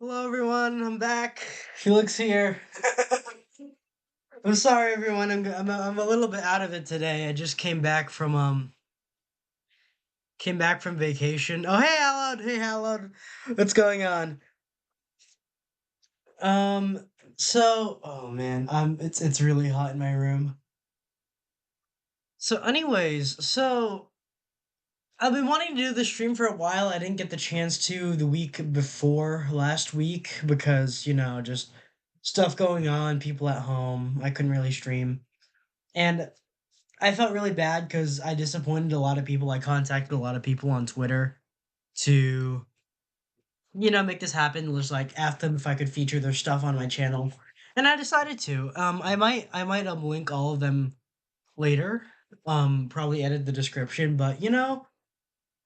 Hello everyone, I'm back. Felix here. I'm sorry everyone. I'm a little bit out of it today. I just came back from vacation. Oh hey Hallowed, hey Hallowed. What's going on? Um oh man, it's really hot in my room. So I've been wanting to do the stream for a while. I didn't get the chance to the week before last week because, just stuff going on, people at home. I couldn't really stream. And I felt really bad because I disappointed a lot of people. I contacted a lot of people on Twitter to, make this happen. Just like ask them if I could feature their stuff on my channel, and I decided to. I might link all of them later. Probably edit the description, but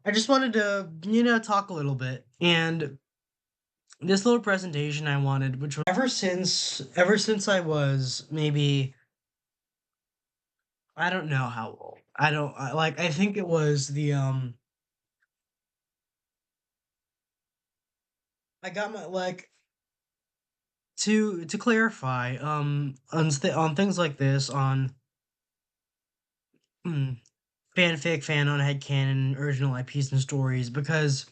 I just wanted to talk a little bit and this little presentation I wanted, which was ever since I was maybe I don't know how old. I think it was I got my to clarify on things like this on mm, fanfic, fanon, headcanon, original IPs and stories because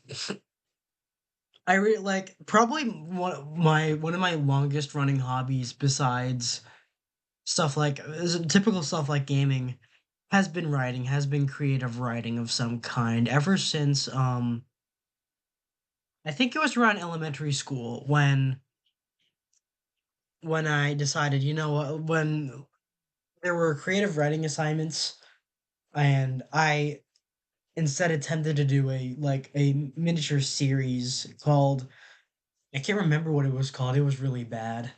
I really like probably one of my longest running hobbies besides stuff like typical stuff like gaming has been creative writing of some kind ever since I think it was around elementary school when I decided, when there were creative writing assignments and I instead attempted to do a miniature series called I can't remember what it was called. It was really bad.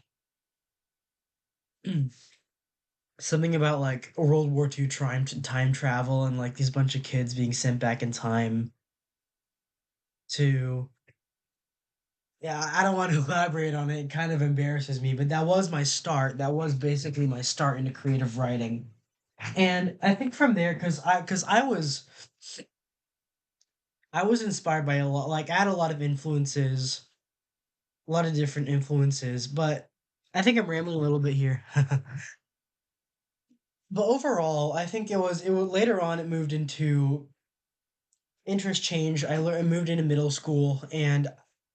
Something about like World War II time travel and like these bunch of kids being sent back in time to yeah, I don't want to elaborate on it. It kind of embarrasses me, but that was my start. That was basically my start into creative writing. And I think from there, because I was inspired by a lot. Like I had a lot of influences, a lot of different influences. But I think I'm rambling a little bit here. But overall, I think it was later on. It moved into interest change. I moved into middle school, and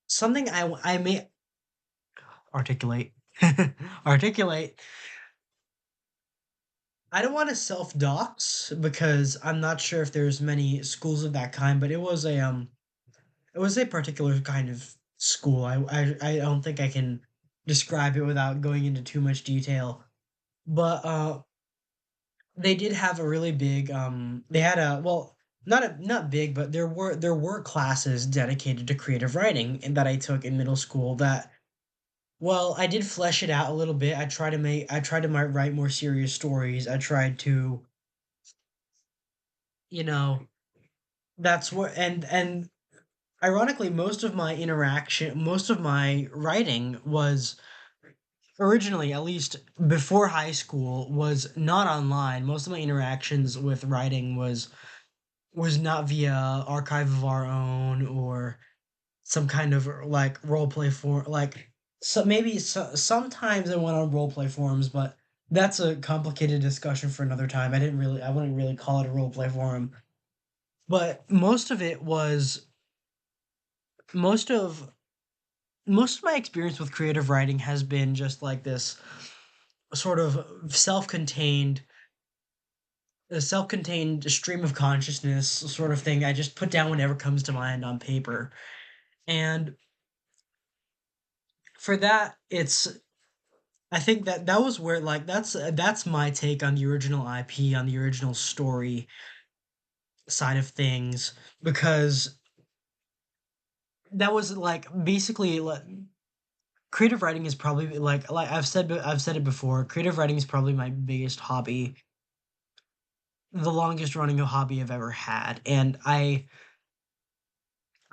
something I may articulate articulate I don't want to self dox because I'm not sure if there's many schools of that kind, but it was a particular kind of school. I don't think I can describe it without going into too much detail. But they did have a really big they had a well not big, but there were classes dedicated to creative writing and that I took in middle school that well, I did flesh it out a little bit. I tried to write more serious stories. I tried to, you know, that's what and ironically most of my writing was originally, at least before high school, was not online. Most of my interactions with writing was not via archive of our own or some kind of like role play form like sometimes I went on role play forums, but that's a complicated discussion for another time. I wouldn't really call it a role play forum. But most of most of my experience with creative writing has been just like this sort of self-contained a self-contained stream of consciousness sort of thing. I just put down whatever comes to mind on paper. And for that, I think that was where like that's my take on the original IP, on the original story side of things, because that was like basically like, creative writing is probably like I've said it before. Creative writing is probably my biggest hobby, the longest running hobby I've ever had, and I'm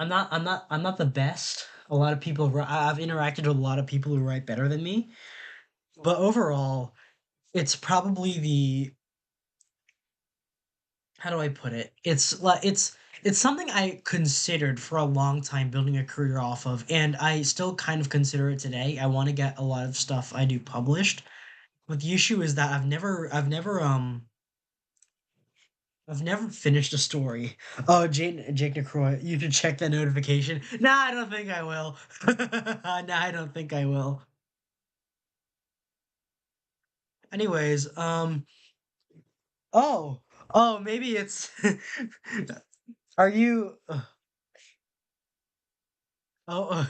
not the best. A lot of people I've interacted with a lot of people who write better than me, but overall, it's probably the how do I put it? it's something I considered for a long time building a career off of, and I still kind of consider it today. I want to get a lot of stuff I do published. But the issue is that I've never finished a story. Oh, Jake Necroy, you should check that notification. Nah, I don't think I will. Nah, I don't think I will. Anyways, oh, oh, maybe it's. Are you? Oh,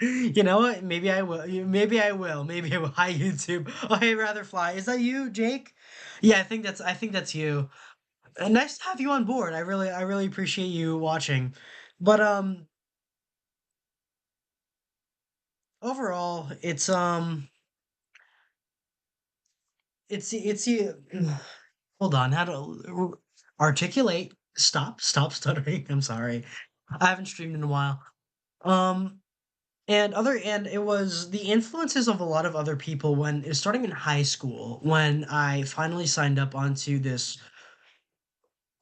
you know what? Maybe I will. Maybe I will. Maybe I will. Hi, YouTube. Oh, hey, rather fly. Is that you, Jake? Yeah, I think that's you. Nice to have you on board. I really appreciate you watching. But overall, it's hold on. How to articulate? Stop stuttering. I'm sorry. I haven't streamed in a while. Um, and it was the influences of a lot of other people when it was starting in high school when I finally signed up onto this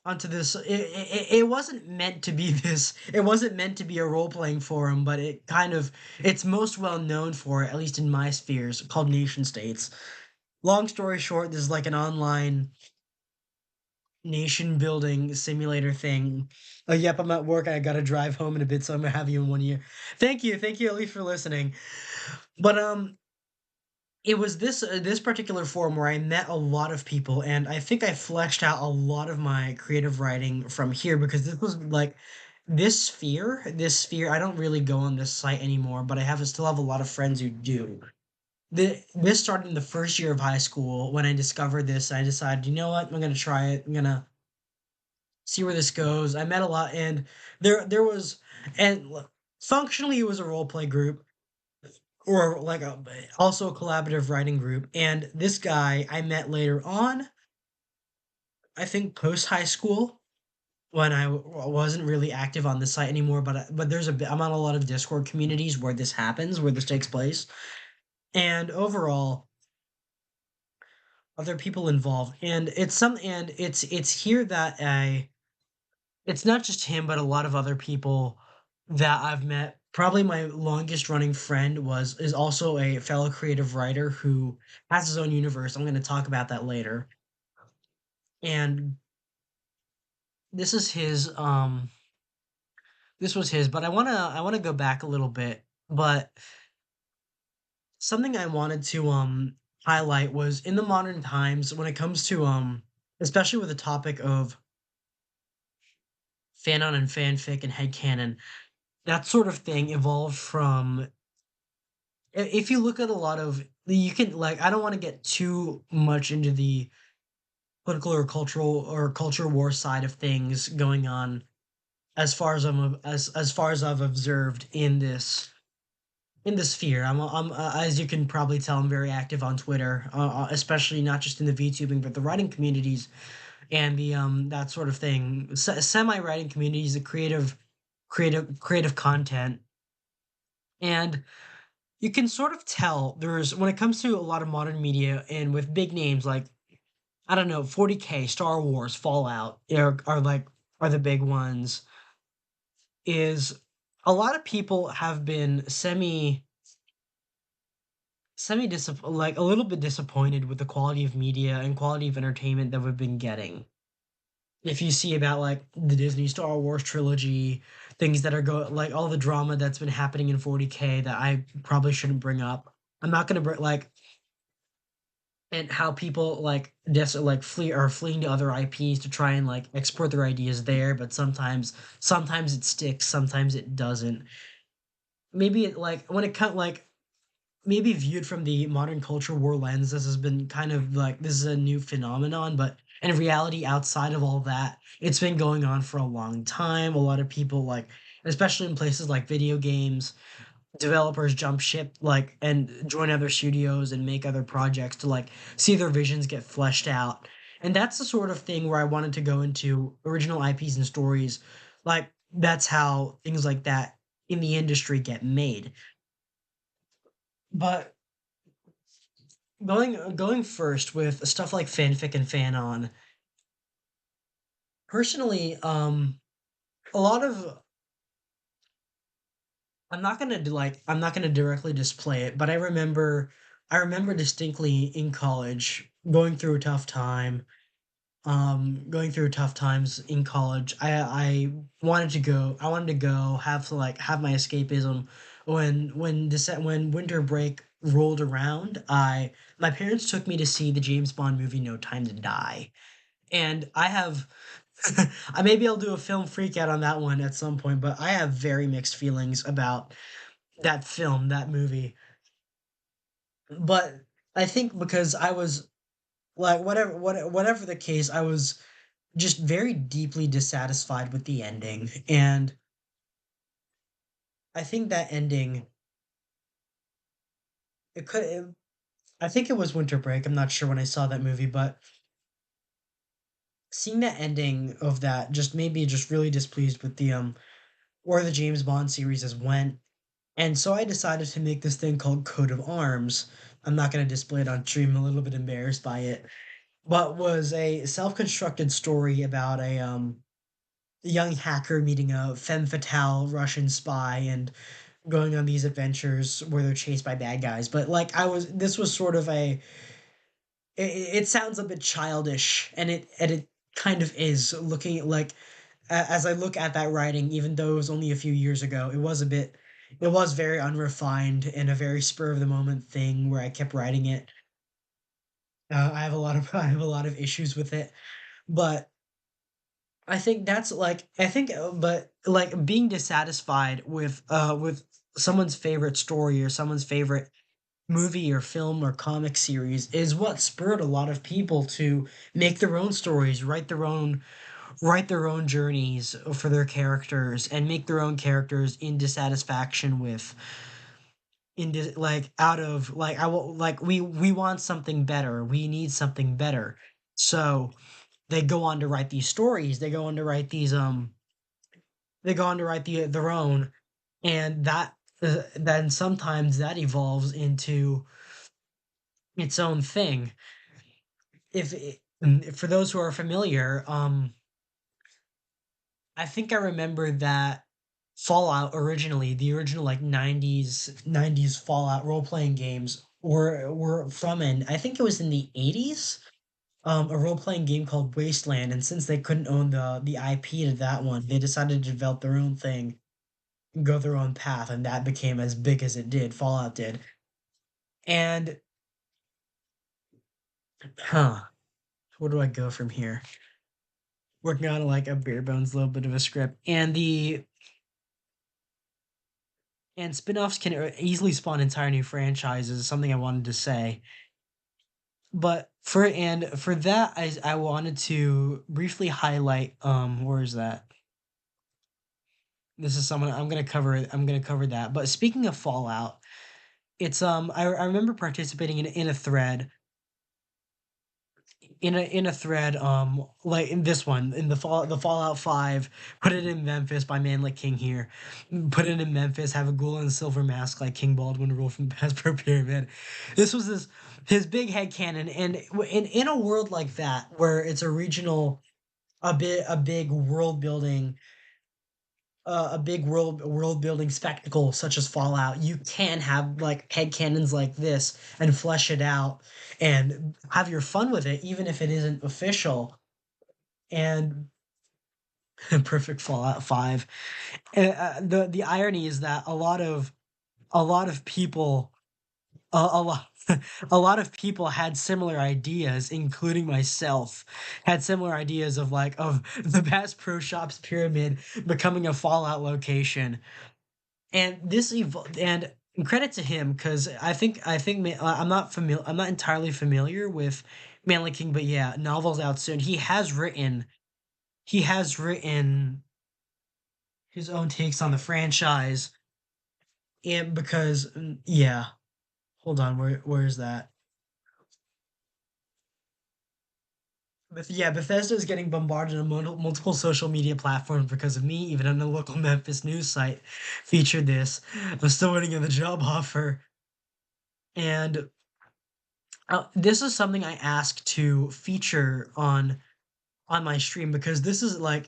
it wasn't meant to be this it wasn't meant to be a role-playing forum, but it kind of it's most well known for, at least in my spheres, called Nation States. Long story short, this is like an online nation building simulator thing. Oh, yep, I'm at work. I gotta drive home in a bit, so I'm gonna have you in 1 year. Thank you at least for listening. But it was this particular forum where I met a lot of people, and I think I fleshed out a lot of my creative writing from here, because this was like this sphere. I don't really go on this site anymore, but still have a lot of friends who do. This started in the first year of high school when I discovered this. I decided, you know what, I'm gonna try it. I'm gonna see where this goes. I met a lot, and there was, and functionally it was a role play group, or like also a collaborative writing group. And this guy I met later on, I think post high school, when wasn't really active on the site anymore. But I'm on a lot of Discord communities where this happens, where this takes place, and overall other people involved. And it's here that I it's not just him, but a lot of other people that I've met. Probably my longest running friend was is also a fellow creative writer who has his own universe. I'm going to talk about that later. And this is this was his, but I want to go back a little bit. But something I wanted to highlight was in the modern times when it comes to especially with the topic of fanon and fanfic and headcanon, that sort of thing evolved from, if you look at a lot of, you can, like, I don't want to get too much into the political or cultural or culture war side of things going on, as far as I've observed in this sphere. I'm as you can probably tell, I'm very active on Twitter, especially not just in the VTubing but the writing communities and the that sort of thing. Semi writing communities, the creative content. And you can sort of tell there's, when it comes to a lot of modern media and with big names like, I don't know, 40K, Star Wars, Fallout are the big ones. Is a lot of people have been like a little bit disappointed with the quality of media and quality of entertainment that we've been getting. If you see about like the Disney Star Wars trilogy, things that are like all the drama that's been happening in 40K that I probably shouldn't bring up. I'm not gonna bring like, and how people like fleeing to other IPs to try and like export their ideas there, but sometimes it sticks, sometimes it doesn't. Maybe it, like when it cut like, maybe viewed from the modern culture war lens, this has been kind of like, this is a new phenomenon, but in reality, outside of all that, it's been going on for a long time. A lot of people like, especially in places like video games, developers jump ship like and join other studios and make other projects to like see their visions get fleshed out. And that's the sort of thing where I wanted to go into original IPs and stories. Like, that's how things like that in the industry get made. But going first with stuff like fanfic and fanon, personally, a lot of I'm not gonna directly display it, but I remember distinctly in college going through a tough time, going through tough times in college. I wanted to go have my escapism when winter break rolled around. I My parents took me to see the James Bond movie No Time to Die. And I have I maybe I'll do a film freak out on that one at some point, but I have very mixed feelings about that film, that movie. But I think because I was like whatever the case, I was just very deeply dissatisfied with the ending. And I think that ending it could it, I think it was Winter Break. I'm not sure when I saw that movie, but seeing that ending of that just made me just really displeased with the where the James Bond series has went. And so I decided to make this thing called Coat of Arms. I'm not going to display it on stream. I'm a little bit embarrassed by it, but was a self-constructed story about a young hacker meeting a femme fatale Russian spy and going on these adventures where they're chased by bad guys. But like this was sort of it sounds a bit childish, and it kind of is looking at like as I look at that writing, even though it was only a few years ago, it was very unrefined and a very spur of the moment thing where I kept writing it. I have a lot of I have a lot of issues with it, but I think that's like I think, but like being dissatisfied with someone's favorite story or someone's favorite movie or film or comic series is what spurred a lot of people to make their own stories, write their own journeys for their characters and make their own characters in dissatisfaction with like out of like I will like we want something better. We need something better. So they go on to write these stories. They go on to write their own, and that then sometimes that evolves into its own thing. For those who are familiar, I think I remember that Fallout originally, the original like 90s Fallout role-playing games were from in I think it was in the 80s, a role-playing game called Wasteland, and since they couldn't own the IP to that one, they decided to develop their own thing and go their own path, and that became as big as it did, Fallout did. And huh, where do I go from here? Working on like a bare bones little bit of a script. And spin-offs can easily spawn entire new franchises, something I wanted to say. But for that, I wanted to briefly highlight where is that? This is someone I'm gonna cover that. But speaking of Fallout, it's I remember participating in a thread in a thread like in this one in the Fallout 5, put it in Memphis by man like King here, put it in Memphis, have a gold and silver mask like King Baldwin rule from the past per pyramid. This was his big head canon, and in a world like that where it's a regional, a big world building, a big world building spectacle such as Fallout, you can have like head canons like this and flesh it out and have your fun with it, even if it isn't official. And perfect Fallout 5. The irony is that a lot of people a lot a lot of people had similar ideas, including myself, had similar ideas of like of the Bass Pro Shops pyramid becoming a Fallout location. And and credit to him because I'm not entirely familiar with Manly King, but yeah, novels out soon. He has written his own takes on the franchise, and because yeah, hold on, where is that? But yeah, Bethesda is getting bombarded on multiple social media platforms because of me. Even on the local Memphis news site featured this. I'm still waiting on the job offer, and this is something I ask to feature on my stream because this is like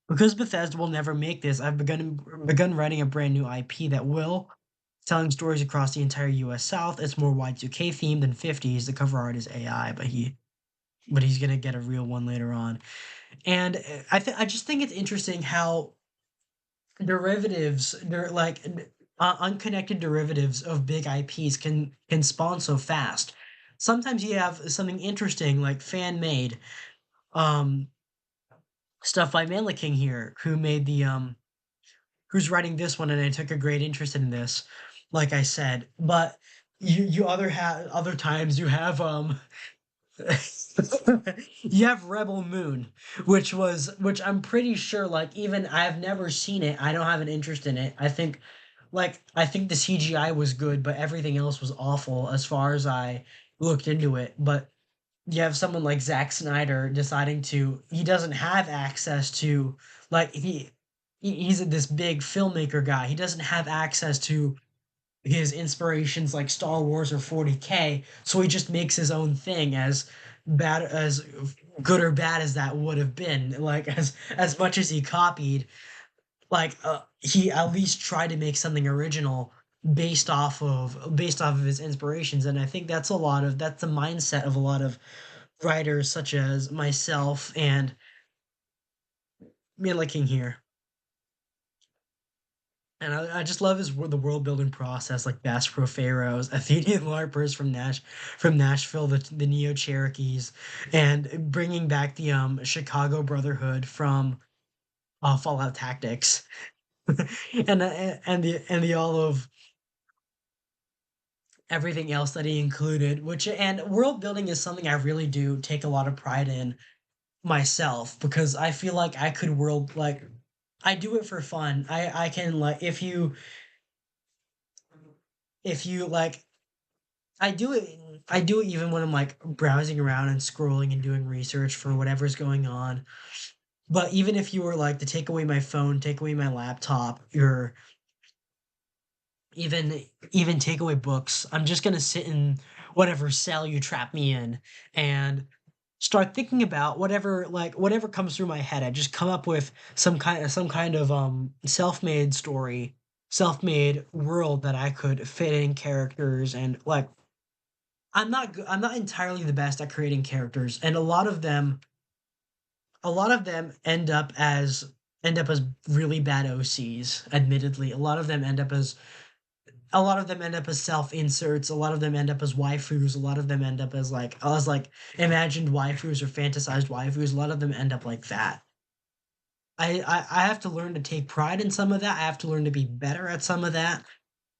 Because Bethesda will never make this, I've begun writing a brand new IP that will, telling stories across the entire U.S. South. It's more Y2K themed than 50s. The cover art is AI, but he's gonna get a real one later on. And I just think it's interesting how they're like unconnected derivatives of big IPs can spawn so fast. Sometimes you have something interesting like fan made um stuff by Manla King here, who made the who's writing this one, and I took a great interest in this, like I said. But other times you have you have Rebel Moon, which I'm pretty sure, like, even I've never seen it. I don't have an interest in it. I think the CGI was good, but everything else was awful as far as I looked into it. But you have someone like Zack Snyder deciding to he doesn't have access to like he's this big filmmaker guy. He doesn't have access to his inspirations like Star Wars or 40K, so he just makes his own thing as good or bad as that would have been. Like as much as he copied, he at least tried to make something original based off of his inspirations. And I think that's the mindset of a lot of writers such as myself and me looking here. And I just love the world building process, like Bass Pro Pharaohs, Athenian LARPers from Nashville, the Neo Cherokees, and bringing back the Chicago Brotherhood from Fallout Tactics, and the all of everything else that he included. Which and world building is something I really do take a lot of pride in myself because I feel like I could world like I do it for fun. I can like if you like I do it even when I'm like browsing around and scrolling and doing research for whatever's going on. But even if you were like to take away my phone, take away my laptop, or even take away books, I'm just gonna sit in whatever cell you trap me in and start thinking about whatever comes through my head. I just come up with some kind of self-made story, self-made world that I could fit in characters and like I'm not entirely the best at creating characters, and a lot of them end up as really bad OCs, admittedly. A lot of them end up as self inserts, a lot of them end up as waifus, a lot of them end up as like imagined waifus or fantasized waifus, a lot of them end up like that. I have to learn to take pride in some of that. I have to learn to be better at some of that.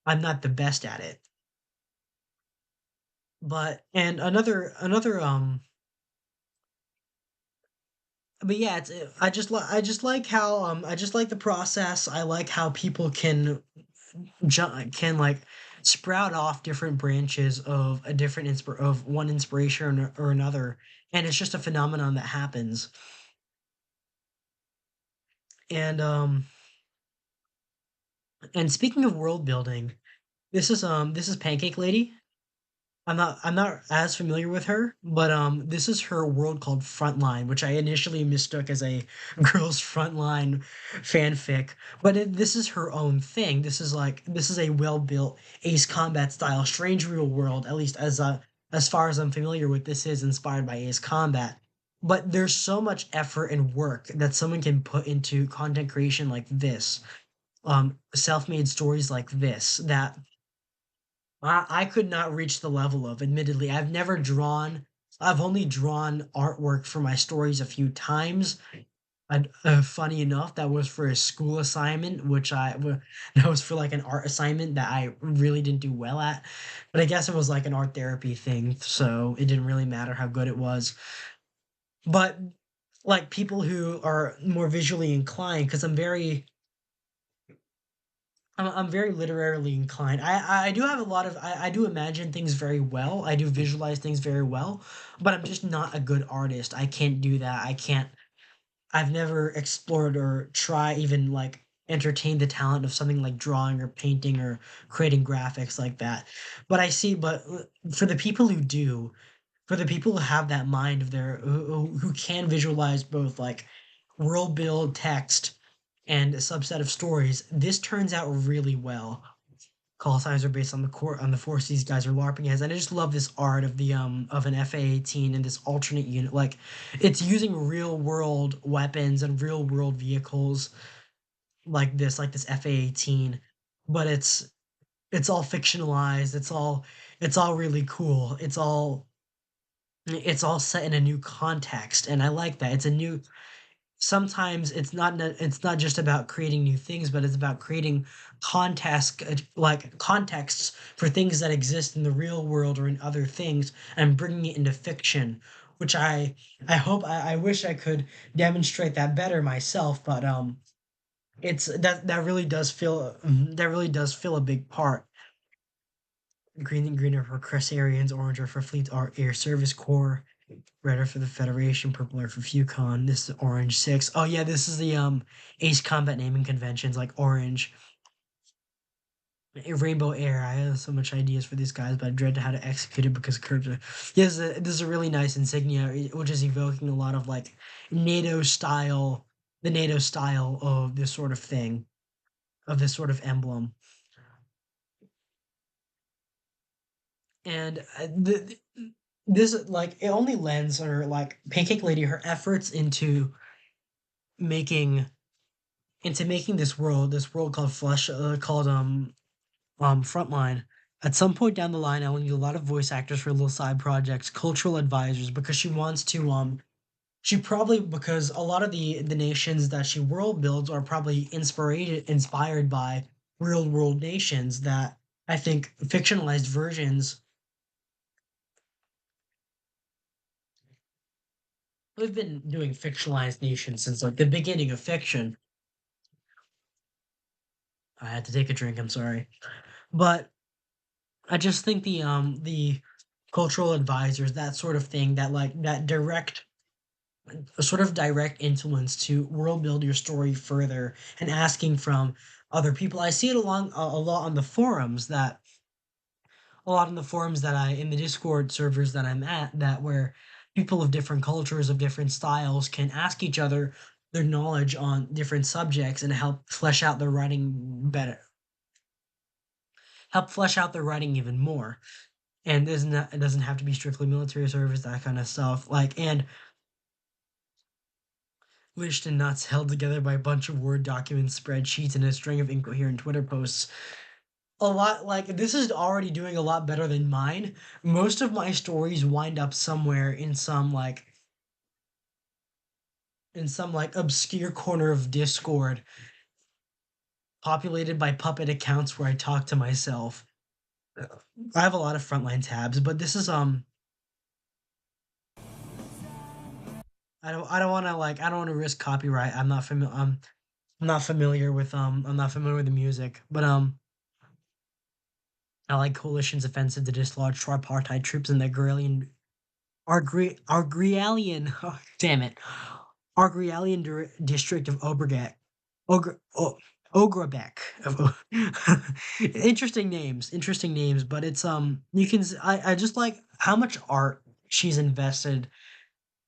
I'm not the best at it. But and but yeah, I just like how I just like the process. I like how people can like sprout off different branches of a different of one inspiration or another, and it's just a phenomenon that happens. And speaking of world building, this is Pancake Lady. I'm not as familiar with her, but this is her world called Frontline, which I initially mistook as a girls Frontline fanfic, but this is her own thing. This is a well-built Ace Combat style strange real world, at least as far as I'm familiar with. This is inspired by Ace Combat. But there's so much effort and work that someone can put into content creation like this, self-made stories like this, that I could not reach the level of. Admittedly, I've only drawn artwork for my stories a few times. Funny enough, that was for a school assignment, that was for like an art assignment that I really didn't do well at. But I guess it was like an art therapy thing, so it didn't really matter how good it was. But like people who are more visually inclined, because I'm very literarily inclined. I do have a lot of I do imagine things very well. I do visualize things very well, but I'm just not a good artist. I can't do that. I've never explored or try even like entertain the talent of something like drawing or painting or creating graphics like that. But for the people who do, for the people who have that mind of their who can visualize both like world build text and a subset of stories, this turns out really well. Call signs are based on the core on the force these guys are larping as, and I just love this art of the of an FA-18 and this alternate unit. Like it's using real world weapons and real world vehicles like this FA-18, but it's all fictionalized. It's all really cool. It's all set in a new context, and I like that. It's a new sometimes it's not just about creating new things, but it's about creating contexts for things that exist in the real world or in other things and bringing it into fiction, which I wish I could demonstrate that better myself, but it's that really does fill a big part. Green are for Cressarians, orange are for Fleet Air Service Corps, red are for the Federation, purple are for Fucon. This is Orange 6. Oh yeah, this is the Ace Combat naming conventions like Orange, Rainbow Air. I have so much ideas for these guys, but I dread how to execute it because curves are. This is a really nice insignia, which is evoking a lot of like NATO style, the NATO style of this sort of thing, of this sort of emblem. And this like it only lends or like Pancake Lady her efforts making making this world called Flesh called Frontline. At some point down the line, I will need a lot of voice actors for little side projects, cultural advisors, because she wants to she probably because a lot of the nations that she world builds are probably inspired by real world nations that I think fictionalized versions. We've been doing fictionalized nations since like the beginning of fiction. I had to take a drink, I'm sorry. But I just think the cultural advisors, that sort of thing, that like that direct a sort of direct influence to world build your story further and asking from other people. I see it a lot on the forums that a lot in the forums that I in the Discord servers that I'm at that where people of different cultures of different styles can ask each other their knowledge on different subjects and help flesh out their writing even more. And it doesn't have to be strictly military service, that kind of stuff. Like and Lished and nuts held together by a bunch of Word documents, spreadsheets, and a string of incoherent Twitter posts. A lot like this is already doing a lot better than mine. Most of my stories wind up somewhere in some like obscure corner of Discord, populated by puppet accounts where I talk to myself. I have a lot of frontline tabs, but this is I don't want to like I don't want to risk copyright. I'm not familiar with the music, but I like coalition's offensive to dislodge tripartite troops in the Argrealian oh, damn it Argrealian district of Obergek Ogre oh, Ogrebek of interesting names, but it's you can I just like how much art she's invested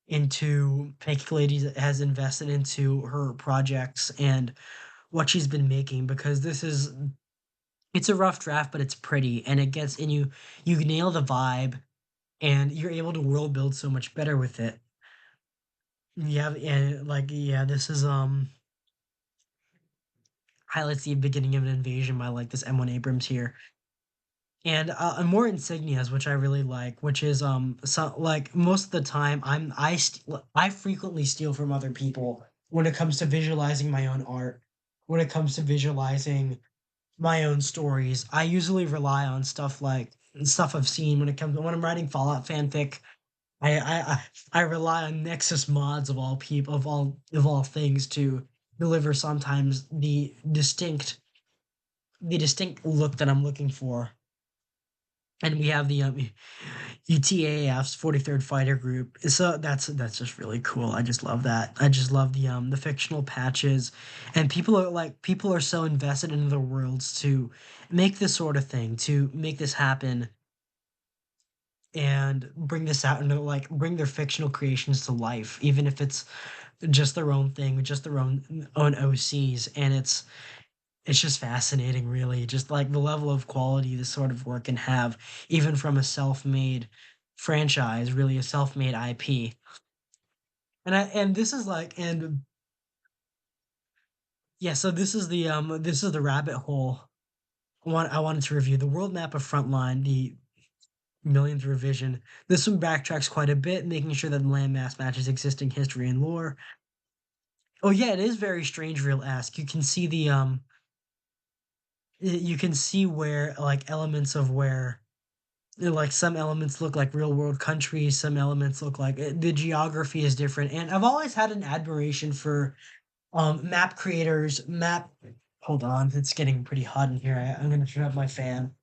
into Pancake Lady has invested into her projects and what she's been making because it's a rough draft, but it's pretty and it gets and you nail the vibe and you're able to world build so much better with it. Yeah, and like yeah, this is highlights the beginning of an invasion by like this M1 Abrams here. And more insignias, which I really like, which is so like most of the time I frequently steal from other people when it comes to visualizing my own art, when it comes to visualizing my own stories. I usually rely on stuff I've seen when it comes when I'm writing Fallout fanfic. I rely on Nexus mods of all people of all things to deliver sometimes the distinct look that I'm looking for. And we have the UTAF's 43rd Fighter Group. So that's just really cool. I just love that. I just love the fictional patches, and people are so invested in their worlds to make this sort of thing, to make this happen, and bring this out and like bring their fictional creations to life, even if it's just their own thing, with just their own OCs, and it's just fascinating, really, just like the level of quality this sort of work can have, even from a self-made franchise, really a self-made IP. And this is like and yeah, so this is the rabbit hole I wanted to review the world map of Frontline, the millionth revision. This one backtracks quite a bit, making sure that the landmass matches existing history and lore. Oh yeah, it is very strange real-esque. You can see where like elements of where like some elements look like real world countries, some elements look like the geography is different. And I've always had an admiration for map creators, map hold on, it's getting pretty hot in here. I'm gonna turn up my fan.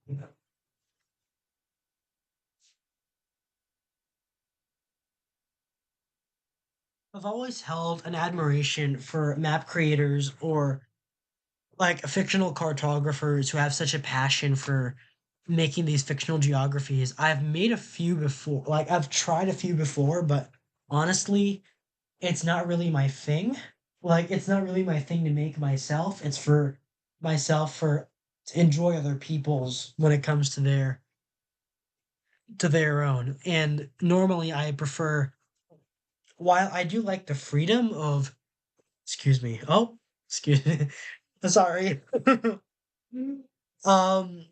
I've always held an admiration for map creators or like fictional cartographers who have such a passion for making these fictional geographies. I've made a few before, like I've tried a few before, but honestly, it's not really my thing. Like it's not really my thing to make myself. It's for myself for to enjoy other people's when it comes to their own. And normally I prefer while I do like the freedom of excuse me. Oh, excuse me. Sorry. um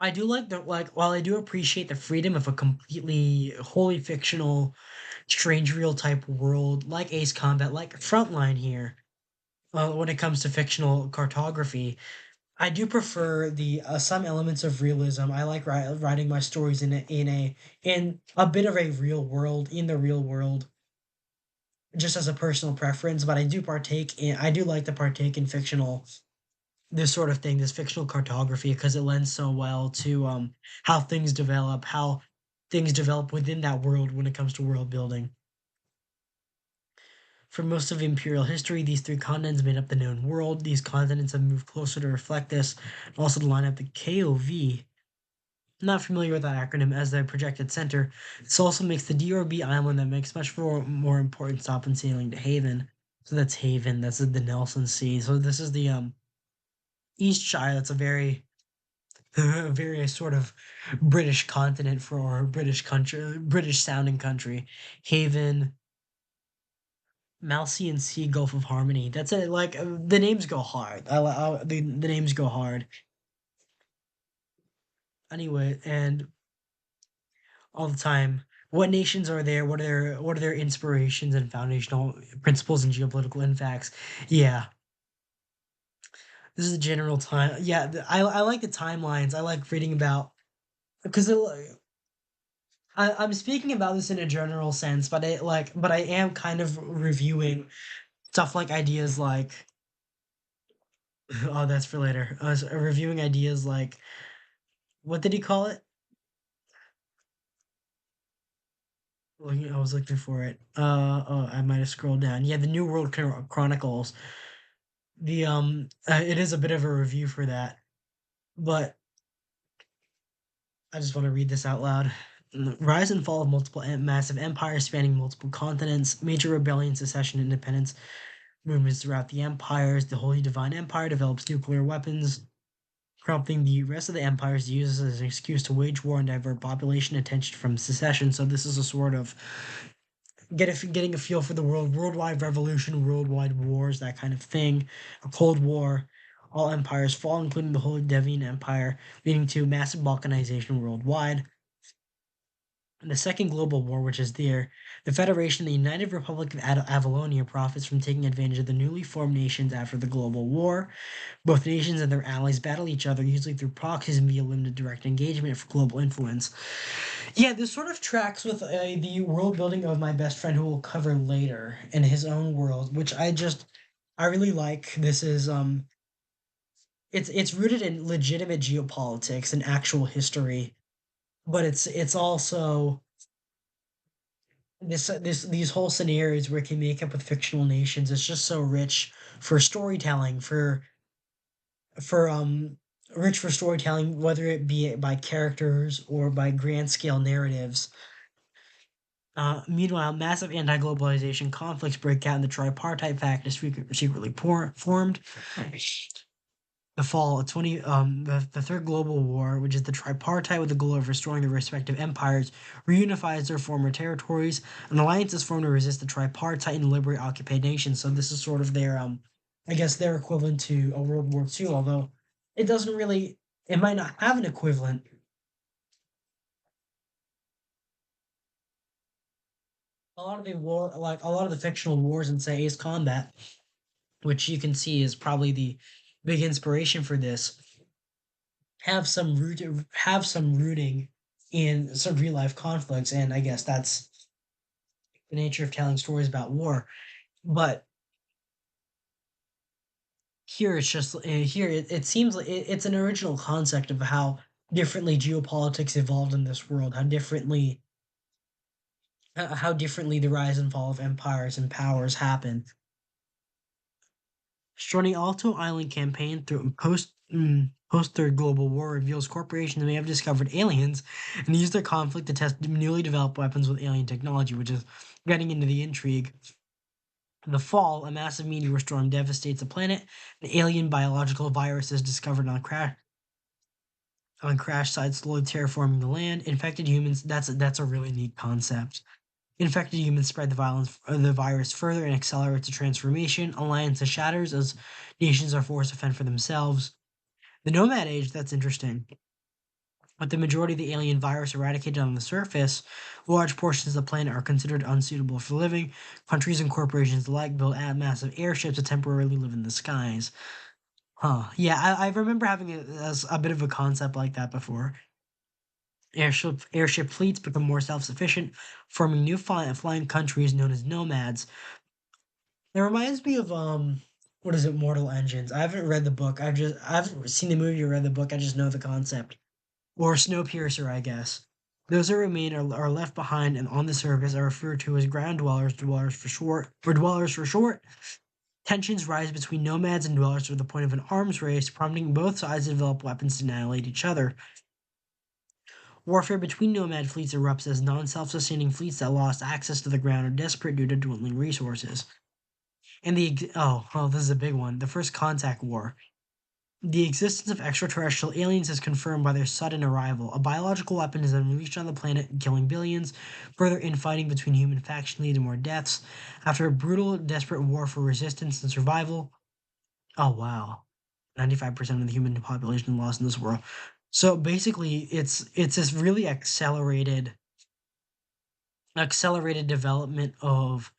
I do like the like while I do appreciate the freedom of a completely wholly fictional strange real type world like Ace Combat, like Frontline here, when it comes to fictional cartography, I do prefer the some elements of realism. I like writing my stories in a bit of a real world, in the real world, just as a personal preference. But I do like to partake in fictional this sort of thing, this fictional cartography, because it lends so well to how things develop within that world when it comes to world building. For most of imperial history, these three continents made up the known world. These continents have moved closer to reflect this, and also to line up the KOV. Not familiar with that acronym as the projected center. This also makes the DRB island that makes much more important stop and sailing to Haven. So that's Haven. That's the Nelson Sea. So this is the East Shire. That's a very very sort of British continent for British country, British sounding country. Haven, Malcy and Sea, Gulf of Harmony. That's it. Like the names go hard. The names go hard. Anyway, and all the time. What nations are there? What are their inspirations and foundational principles and geopolitical impacts? Yeah, this is the general time. Yeah, I like the timelines. I like reading about because I'm speaking about this in a general sense, but I am kind of reviewing stuff like ideas like oh that's for later. I was reviewing ideas like what did he call it? I was looking for it. Oh, I might have scrolled down. Yeah, the New World Chronicles. It is a bit of a review for that, but I just want to read this out loud. Rise and fall of multiple massive empires spanning multiple continents, major rebellion, secession, independence movements throughout the empires. The Holy Divine Empire develops nuclear weapons, prompting the rest of the empires to use this as an excuse to wage war and divert population attention from secession. So this is a sort of getting a feel for the worldwide revolution, worldwide wars, that kind of thing. A Cold War, all empires fall, including the Holy Devian Empire, leading to massive balkanization worldwide. The Second Global War, which is there, the Federation, the United Republic of Avalonia, profits from taking advantage of the newly formed nations after the Global War. Both nations and their allies battle each other, usually through proxies and via limited direct engagement for global influence. Yeah, this sort of tracks with the world building of my best friend, who we'll cover later in his own world, which I really like. This is it's rooted in legitimate geopolitics and actual history, but it's also these whole scenarios where it can make up with fictional nations. It's just so rich for storytelling, for rich for storytelling, whether it be by characters or by grand scale narratives. Meanwhile, massive anti-globalization conflicts break out, and the tripartite pact is secretly formed. The fall of the Third Global War, which is the tripartite with the goal of restoring their respective empires, reunifies their former territories. An alliance is formed to resist the tripartite and liberate occupied nations. So this is sort of their I guess their equivalent to a World War II, although it doesn't really, it might not have an equivalent. A lot of the war, like a lot of the fictional wars in say Ace Combat, which you can see is probably the big inspiration for this, have some rooting in some real life conflicts, and I guess that's the nature of telling stories about war. But here it's just here it seems like it's an original concept of how differently geopolitics evolved in this world, how differently the rise and fall of empires and powers happen. Starting Alto Island campaign through post Third Global War reveals corporations may have discovered aliens and used their conflict to test newly developed weapons with alien technology, which is getting into the intrigue. In the fall, a massive meteor storm devastates the planet. An alien biological virus is discovered on crash sites, slowly terraforming the land. Infected humans. That's a really neat concept. Infected humans spread the virus further and accelerates the transformation. Alliances shatters as nations are forced to fend for themselves. The Nomad Age, that's interesting. With the majority of the alien virus eradicated on the surface, large portions of the planet are considered unsuitable for living. Countries and corporations alike build massive airships to temporarily live in the skies. Huh. Yeah, I remember having a bit of a concept like that before. Airship fleets become more self-sufficient, forming new flying countries known as nomads. It reminds me of what is it, Mortal Engines. I haven't read the book. I haven't seen the movie or read the book. I just know the concept. Or Snowpiercer, I guess. Those that remain are left behind and on the surface are referred to as ground dwellers for short, or dwellers for short. Tensions rise between nomads and dwellers to the point of an arms race, prompting both sides to develop weapons to annihilate each other. Warfare between nomad fleets erupts as non-self-sustaining fleets that lost access to the ground are desperate due to dwindling resources. And this is a big one. The First Contact War. The existence of extraterrestrial aliens is confirmed by their sudden arrival. A biological weapon is unleashed on the planet, killing billions. Further infighting between human factions lead to more deaths. After a brutal, desperate war for resistance and survival. Oh wow, 95% of the human population lost in this world. So basically, it's this really accelerated development of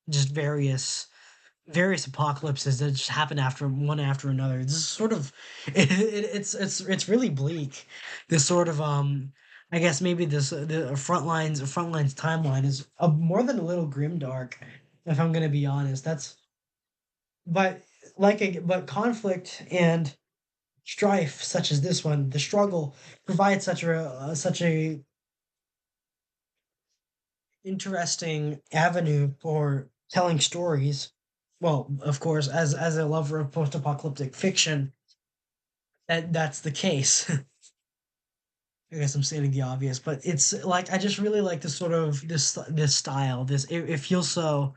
just various apocalypses that just happen after one after another. This is sort of it's really bleak. This sort of I guess maybe this the frontlines timeline is more than a little grimdark. If I'm gonna be honest, that's but but conflict and strife such as this one, the struggle provides such a interesting avenue for telling stories. Well, of course, as a lover of post-apocalyptic fiction, that's the case. I guess I'm stating the obvious, but it's like I just really like this sort of this style. It feels so.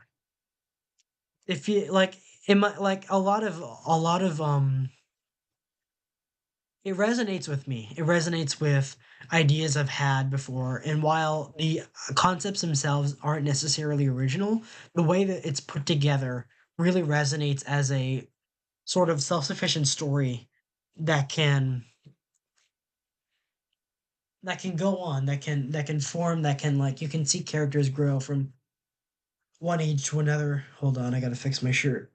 If you like, it might like a lot of it resonates with me. It resonates with ideas I've had before. And while the concepts themselves aren't necessarily original, the way that it's put together really resonates as a sort of self-sufficient story that can that can go on, that can form, that can like you can see characters grow from one age to another. Hold on, I gotta fix my shirt.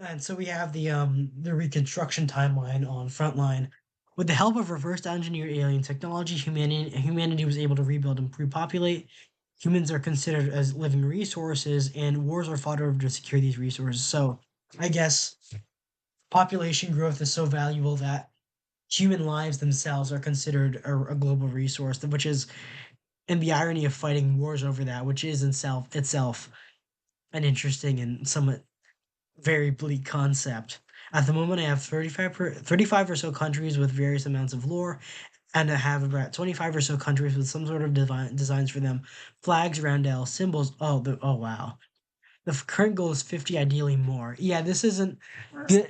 And so we have the reconstruction timeline on Frontline. With the help of reverse engineered alien technology, humanity was able to rebuild and repopulate. Humans are considered as living resources, and wars are fought over to secure these resources. So I guess population growth is so valuable that human lives themselves are considered a global resource, which is and the irony of fighting wars over that, which is in itself an interesting and somewhat very bleak concept. At the moment, I have 35 or so countries with various amounts of lore. and to have about 25 or so countries with some sort of designs for them, flags, roundels, symbols. Oh wow. The current goal is 50, ideally more. Yeah, this isn't.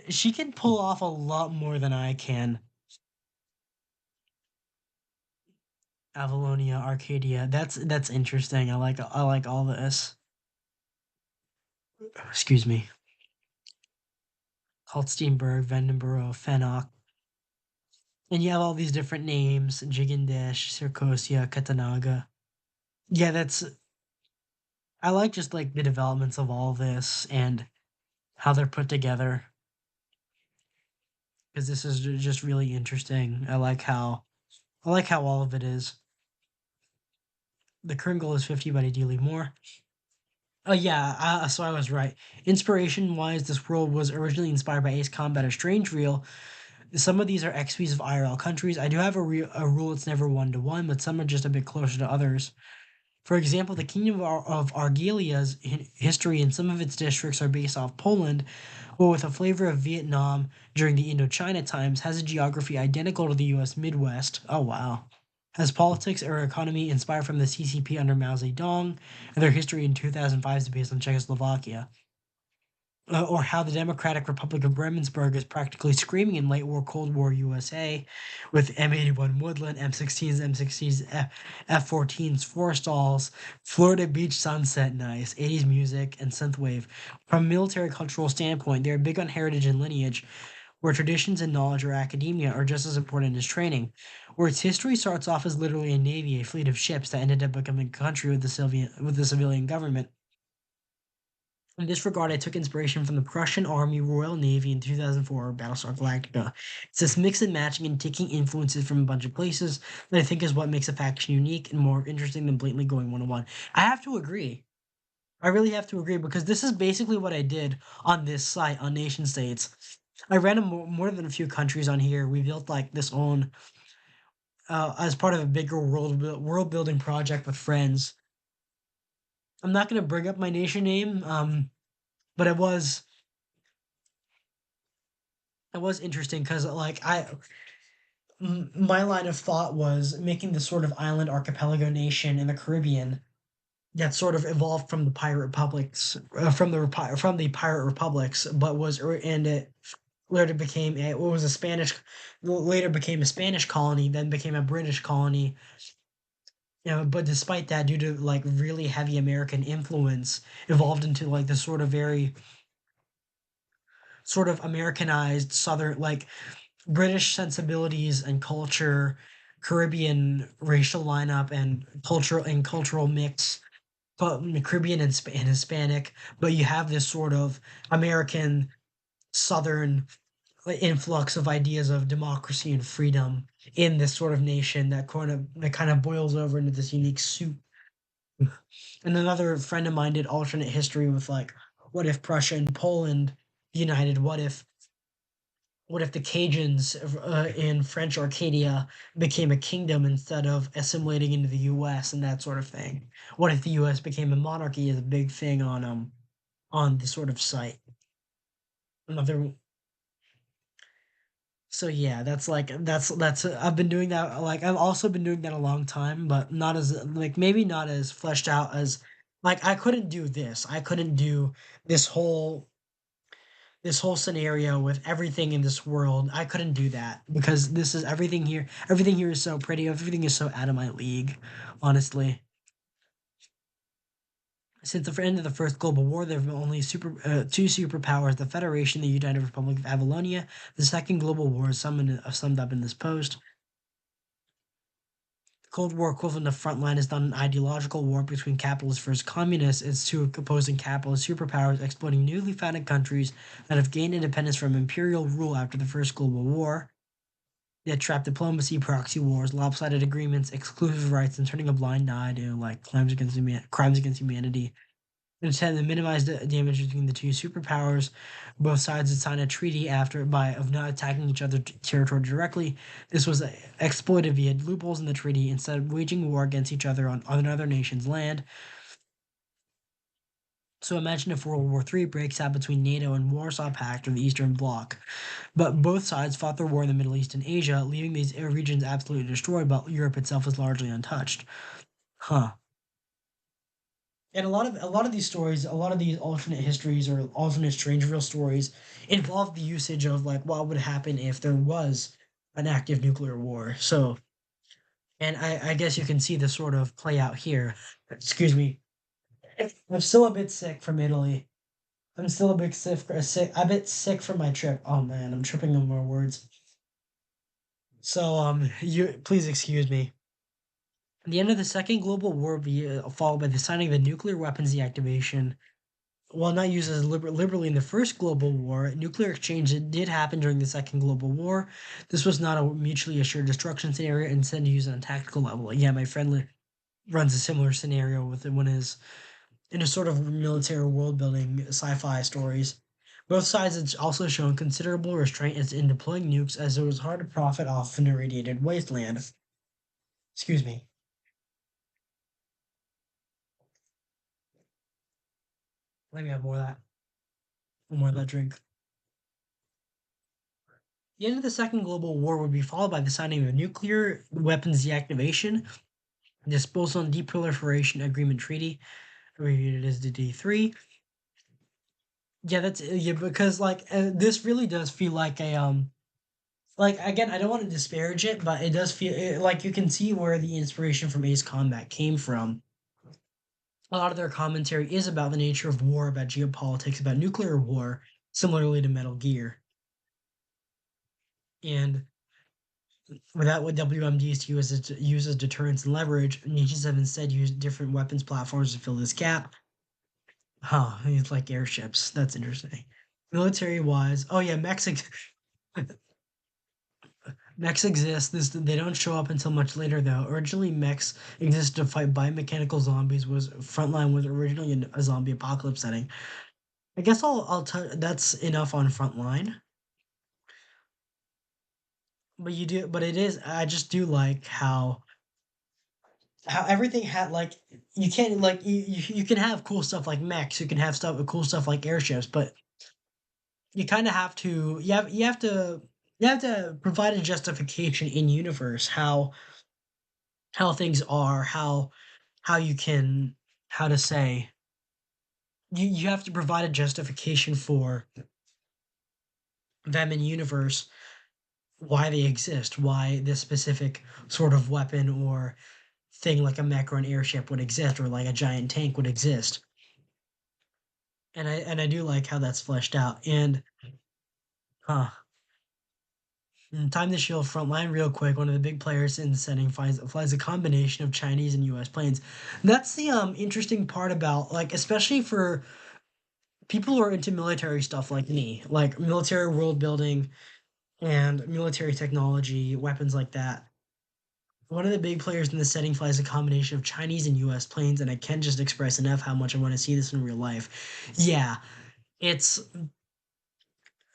She can pull off a lot more than I can. Avalonia, Arcadia. That's interesting. I like all this. Excuse me. Holsteinberg, Vandenborough, Fennock. And you have all these different names: Jigendesh, Circosia, Katanaga. Yeah, that's I like just like the developments of all this and how they're put together because this is just really interesting. I like how all of it is. The current goal is 50, but ideally more. Oh yeah, so I was right. Inspiration wise, this world was originally inspired by Ace Combat or Strange Real. Some of these are XPs of IRL countries. I do have a rule it's never 1-to-1, but some are just a bit closer to others. For example, the Kingdom of Argalia's history and some of its districts are based off Poland, but with a flavor of Vietnam during the Indochina times, has a geography identical to the US Midwest. Oh, wow. Has politics or economy inspired from the CCP under Mao Zedong, and their history in 2005 is based on Czechoslovakia. Or how the Democratic Republic of Bremensburg is practically screaming in late war Cold War USA with M81 Woodland, M16s, M60s, F14s, Forestalls, Florida Beach Sunset Nice, 80s music, and synthwave. From a military cultural standpoint, they are big on heritage and lineage, where traditions and knowledge or academia are just as important as training. Where its history starts off as literally a navy, a fleet of ships that ended up becoming a country with the civilian government. In this regard, I took inspiration from the Prussian Army Royal Navy in 2004 Battlestar Galactica. It's this mix and matching and taking influences from a bunch of places that I think is what makes a faction unique and more interesting than blatantly going 1-on-1. I have to agree. I really have to agree because this is basically what I did on this site on Nation States. I ran more than a few countries on here. We built like this own as part of a bigger world building project with friends. I'm not gonna bring up my nation name, but it was interesting because like my line of thought was making this sort of island archipelago nation in the Caribbean that sort of evolved from the pirate republics from the pirate republics, but was and it later became a Spanish colony, then became a British colony. But despite that, due to like really heavy American influence, evolved into like this sort of very sort of Americanized southern like British sensibilities and culture, Caribbean racial lineup and cultural mix, but Caribbean and Hispanic. But you have this sort of American Southern influx of ideas of democracy and freedom in this sort of nation that kind of boils over into this unique soup. And another friend of mine did alternate history with like, what if Prussia and Poland united? What if the Cajuns in French Arcadia became a kingdom instead of assimilating into the U.S. and that sort of thing? What if the U.S. became a monarchy is a big thing on the sort of site. Another So yeah, that's I've been doing that like I've also been doing that a long time, but not as like maybe not as fleshed out as like I couldn't do this. I couldn't do this whole this whole scenario with everything in this world. I couldn't do that because this is everything here. Everything here is so pretty. Everything is so out of my league, honestly. Since the end of the First Global War, there have been only two superpowers: the Federation, the United Republic of Avalonia. The Second Global War is summed up in this post. The Cold War equivalent of Frontline is not an ideological war between capitalists versus communists. It's two opposing capitalist superpowers exploiting newly founded countries that have gained independence from imperial rule after the First Global War. Yet trap diplomacy, proxy wars, lopsided agreements, exclusive rights, and turning a blind eye to like crimes against humanity. In attempt to minimize the damage between the two superpowers, both sides had signed a treaty of not attacking each other's territory directly. This was exploited via loopholes in the treaty instead of waging war against each other on another nation's land. So imagine if World War III breaks out between NATO and Warsaw Pact or the Eastern Bloc. But both sides fought their war in the Middle East and Asia, leaving these regions absolutely destroyed, but Europe itself is largely untouched. Huh. And a lot of these stories, a lot of these alternate histories or alternate strange real stories involve the usage of like what would happen if there was an active nuclear war. So, and I guess you can see the sort of play out here. Excuse me. I'm still a bit sick from Italy. I'm still a bit sick from my trip. Oh man, I'm tripping on more words. So, you please excuse me. The end of the Second Global War would be followed by the signing of the nuclear weapons deactivation. While not used as liberally in the First Global War, nuclear exchange did happen during the Second Global War. This was not a mutually assured destruction scenario, instead used on a tactical level. Yeah, my friend runs a similar scenario with it when his in a sort of military world building sci-fi stories. Both sides had also shown considerable restraint in deploying nukes, as it was hard to profit off an irradiated wasteland. Excuse me. Let me have more of that. More of that drink. The end of the Second Global War would be followed by the signing of a nuclear weapons deactivation, disposal and deproliferation agreement treaty, abbreviated as the D3. Yeah, that's yeah, because like this really does feel like a like again, I don't want to disparage it, but it does feel like you can see where the inspiration from Ace Combat came from. A lot of their commentary is about the nature of war, about geopolitics, about nuclear war, similarly to Metal Gear. And without what WMDs use as deterrence and leverage, nations have instead used different weapons platforms to fill this gap. Huh, it's like airships. That's interesting. Military wise, oh yeah, mechs exist. They don't show up until much later though. Originally, mechs existed to fight biomechanical zombies. Was Frontline was originally a zombie apocalypse setting. I guess I'll tell that's enough on Frontline. But you do, but it is. I just do like how everything had like you can't like you can have cool stuff like mechs. You can have cool stuff like airships, but you kind of have to you have to provide a justification in universe how things are how you can how to say you have to provide a justification for them in universe why they exist, why this specific sort of weapon or thing like a mech or an airship would exist or like a giant tank would exist. And I do like how that's fleshed out. And huh. Time to shield frontline real quick. One of the big players in the setting flies a combination of Chinese and U.S. planes. That's the interesting part about like especially for people who are into military stuff like me, like military world building and military technology, weapons like that. One of the big players in the setting flies a combination of Chinese and U.S. planes, and I can't just express enough how much I want to see this in real life. Yeah, it's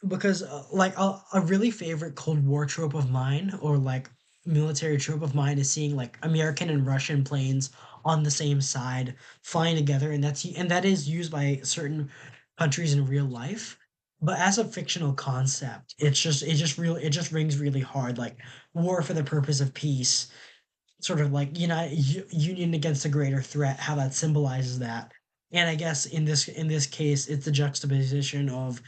because like a really favorite Cold War trope of mine or like military trope of mine is seeing like American and Russian planes on the same side flying together, and that is used by certain countries in real life. But as a fictional concept, it just rings really hard like war for the purpose of peace, sort of like union against a greater threat, how that symbolizes that. And I guess in this case it's the juxtaposition of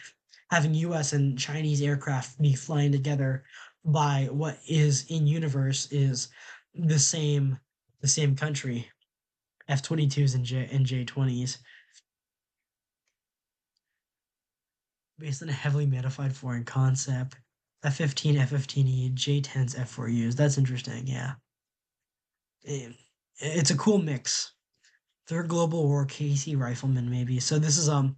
having US and Chinese aircraft be flying together by what is in universe is the same the same country, F-22s and J-20s, based on a heavily modified foreign concept. F-15, F-15E, J-10s, F-4Us. That's interesting, yeah. It's a cool mix. Third Global War KC rifleman maybe. So this special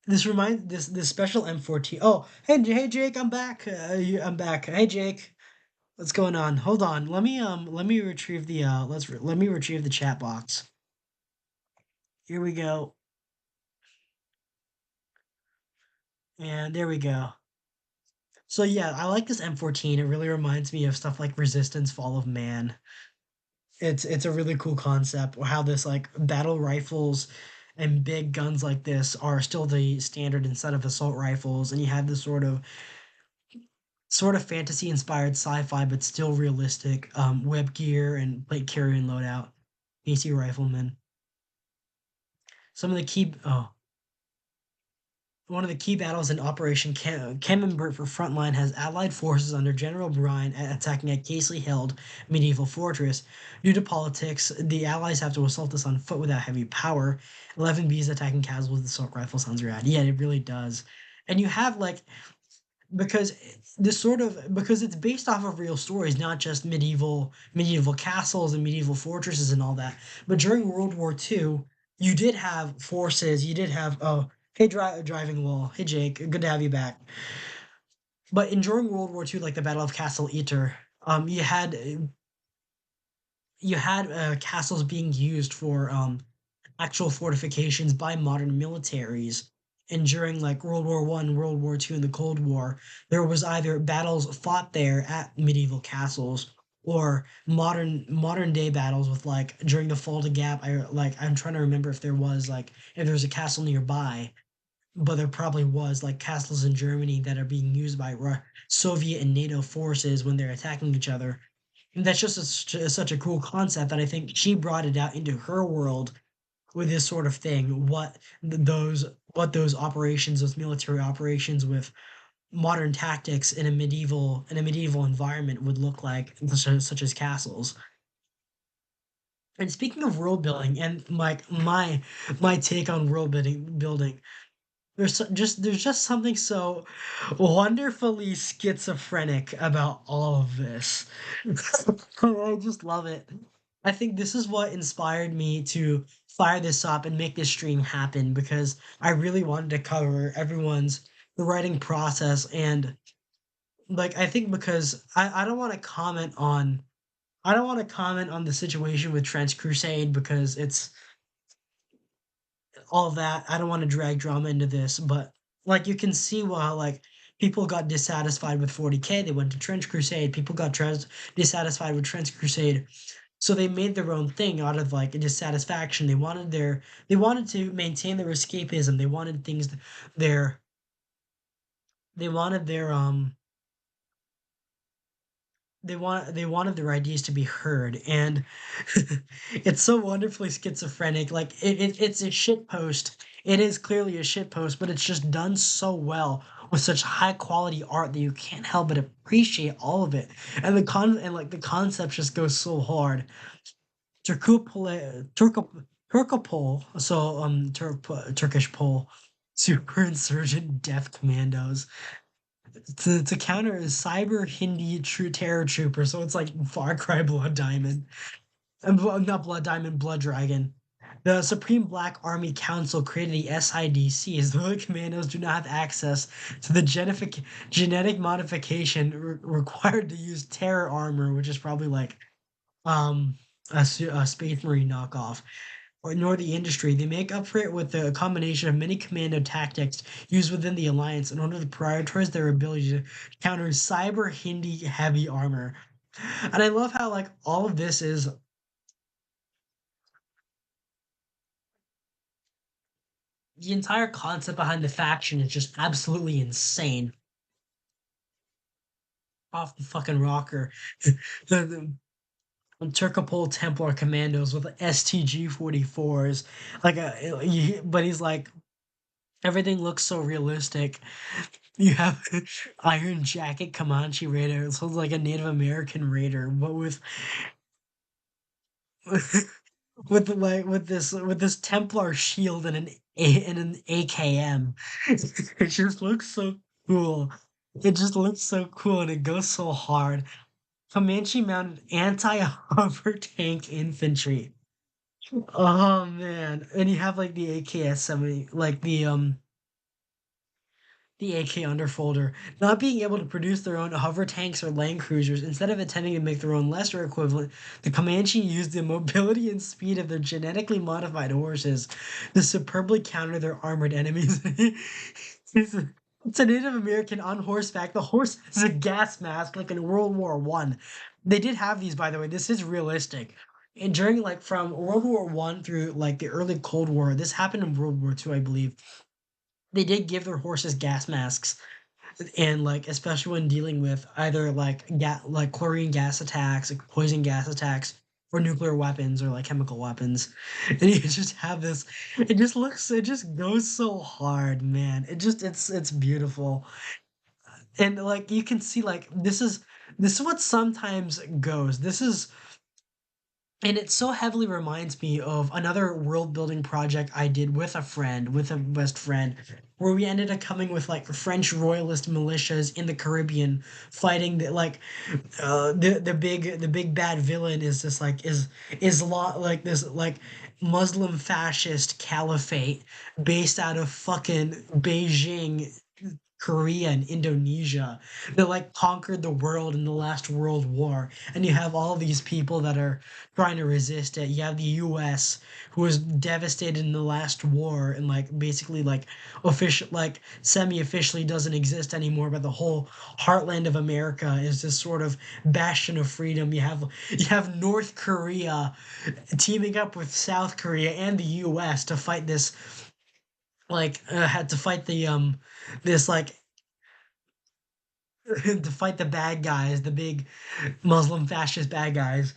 M14. Oh, hey Jake, I'm back. I'm back. Hey Jake, what's going on? Hold on. Let me retrieve the let me retrieve the chat box. Here we go. And there we go. So yeah, I like this M14. It really reminds me of stuff like Resistance, Fall of Man. It's a really cool concept. Or how this like battle rifles and big guns like this are still the standard instead of assault rifles, and you have this sort of fantasy inspired sci-fi but still realistic web gear and plate carrying loadout. PC riflemen. Some of the key One of the key battles in Operation Camembert for Frontline has Allied forces under General Bryan attacking a casely held medieval fortress. Due to politics, the Allies have to assault this on foot without heavy power. 11 Bs attacking castles with assault rifle sounds rad. Yeah, it really does. And you have like because because it's based off of real stories, not just medieval castles and medieval fortresses and all that. But during World War II, you did have forces. You did have hey driving wall. Hey Jake, good to have you back. But in during World War II, like the Battle of Castle Ytter, you had castles being used for actual fortifications by modern militaries. And during like World War One, World War Two, and the Cold War, there was either battles fought there at medieval castles or modern day battles with like during the Fulda Gap. I'm trying to remember if there was a castle nearby, but there probably was like castles in Germany that are being used by Soviet and NATO forces when they're attacking each other. And that's just such a cool concept that I think she brought it out into her world with this sort of thing. Those operations, those military operations with modern tactics in a medieval environment would look like, such as castles. And speaking of world building and my take on building, there's just something so wonderfully schizophrenic about all of this. I just love it. I think this is what inspired me to fire this up and make this stream happen because I really wanted to cover everyone's the writing process and like I think because I don't want to comment on the situation with Trans Crusade because it's all that. I don't want to drag drama into this, but like you can see why like people got dissatisfied with 40K. They went to Trench Crusade. People got dissatisfied with Trench Crusade, so they made their own thing out of like a dissatisfaction. They wanted to maintain their escapism. They wanted their they wanted their they wanted their ideas to be heard, and it's so wonderfully schizophrenic. Like it's a shit post. It is clearly a shit post, but it's just done so well with such high quality art that you can't help but appreciate all of it. And the concept just goes so hard. Turkopol, so Turkish Pole, super insurgent death commandos to counter is Cyber Hindi True Terror Trooper. So it's like Far Cry Blood Diamond. And not Blood Diamond, Blood Dragon. The Supreme Black Army Council created the SIDC as though the commandos do not have access to the genetic modification required to use terror armor, which is probably like um a Space Marine knockoff or nor the industry. They make up for it with a combination of many commando tactics used within the alliance in order to prioritize their ability to counter cyber Hindi heavy armor. And I love how like all of this is the entire concept behind the faction is just absolutely insane. Off the fucking rocker. The Turkopol Templar commandos with STG 44s. But he's like, everything looks so realistic. You have Iron Jacket Comanche Raider. It sounds like a Native American raider, but with with this Templar shield and an AKM. It just looks so cool. It just looks so cool and it goes so hard. Comanche mounted anti-hover tank infantry. Oh man. And you have like the AKS 70, like the AK underfolder, not being able to produce their own hover tanks or land cruisers, instead of attempting to make their own lesser equivalent, the Comanche used the mobility and speed of their genetically modified horses to superbly counter their armored enemies. It's a Native American on horseback. The horse has a gas mask like in World War One. They did have these, by the way. This is realistic. and during like from World War One through like the early Cold War, this happened in World War Two, I believe. They did give their horses gas masks, and like especially when dealing with either like chlorine gas attacks, like poison gas attacks, or nuclear weapons or like chemical weapons. And you just have this. It just goes so hard, man. It's beautiful, and like you can see like this is what sometimes goes. This is and it so heavily reminds me of another world building project I did with a friend, with a best friend, where we ended up coming with like French royalist militias in the Caribbean, fighting the big bad villain is this like is lot like this like Muslim fascist caliphate based out of fucking Beijing, Korea and Indonesia that like conquered the world in the last world war. And you have all these people that are trying to resist it. You have the US who was devastated in the last war and like basically like official like semi-officially doesn't exist anymore, but the whole heartland of America is this sort of bastion of freedom. You have North Korea teaming up with South Korea and the US to fight this had to fight the this like to fight the bad guys, the big Muslim fascist bad guys,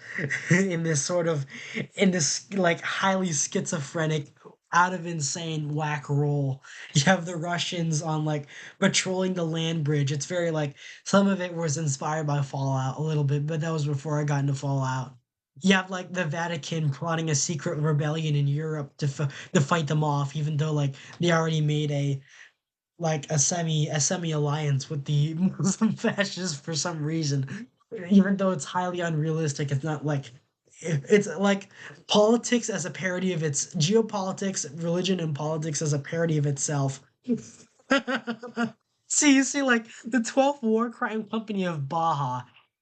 in this sort of in this like highly schizophrenic, out of insane whack role. You have the Russians on like patrolling the land bridge. It's very like some of it was inspired by Fallout a little bit, but that was before I got into Fallout. You have like the Vatican plotting a secret rebellion in Europe to fight them off, even though like they already made a semi alliance with the Muslim fascists for some reason. Even though it's highly unrealistic, it's not like it's like politics as a parody of its geopolitics, religion and politics as a parody of itself. See, you see, like the 12th War Crime Company of Baja,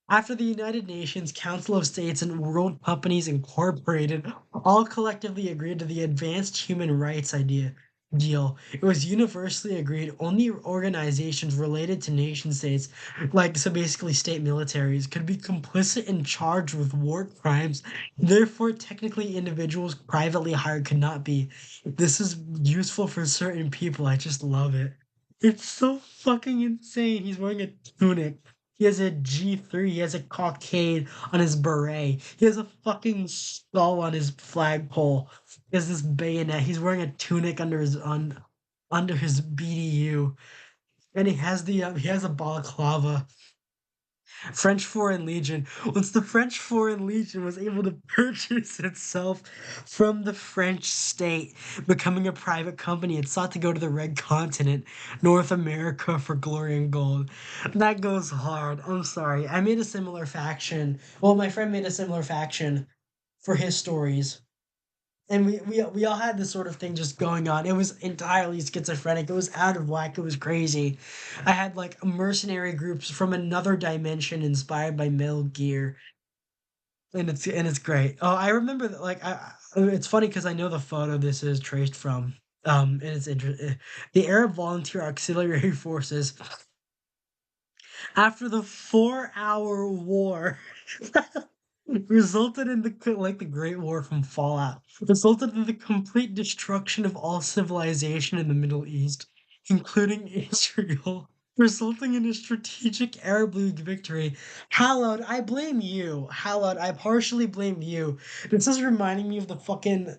after the United Nations, Council of States, and World Companies Incorporated all collectively agreed to the Advanced Human Rights idea deal. It was universally agreed only organizations related to nation states, like so basically state militaries, could be complicit and charged with war crimes. Therefore, technically, individuals privately hired could not be. This is useful for certain people. I just love it. It's so fucking insane. He's wearing a tunic. He has a G3. He has a cockade on his beret. He has a fucking skull on his flagpole. He has this bayonet. He's wearing a tunic under his BDU, and he has a balaclava. French Foreign Legion. Once the French Foreign Legion was able to purchase itself from the French state, becoming a private company, it sought to go to the Red Continent, North America, for glory and gold. That goes hard. I'm sorry. I made a similar faction. Well, my friend made a similar faction for his stories. And we all had this sort of thing just going on. It was entirely schizophrenic. It was out of whack. It was crazy. I had like mercenary groups from another dimension inspired by Metal Gear, and it's great. Oh, I remember that. It's funny because I know the photo this is traced from. And it's interesting. The Arab Volunteer Auxiliary Forces, after the 4-hour war, resulted in the Great War from Fallout, resulted in the complete destruction of all civilization in the Middle East, including Israel, resulting in a strategic Arab League victory. Hallowed, I blame you. Hallowed, I partially blame you. This is reminding me of the fucking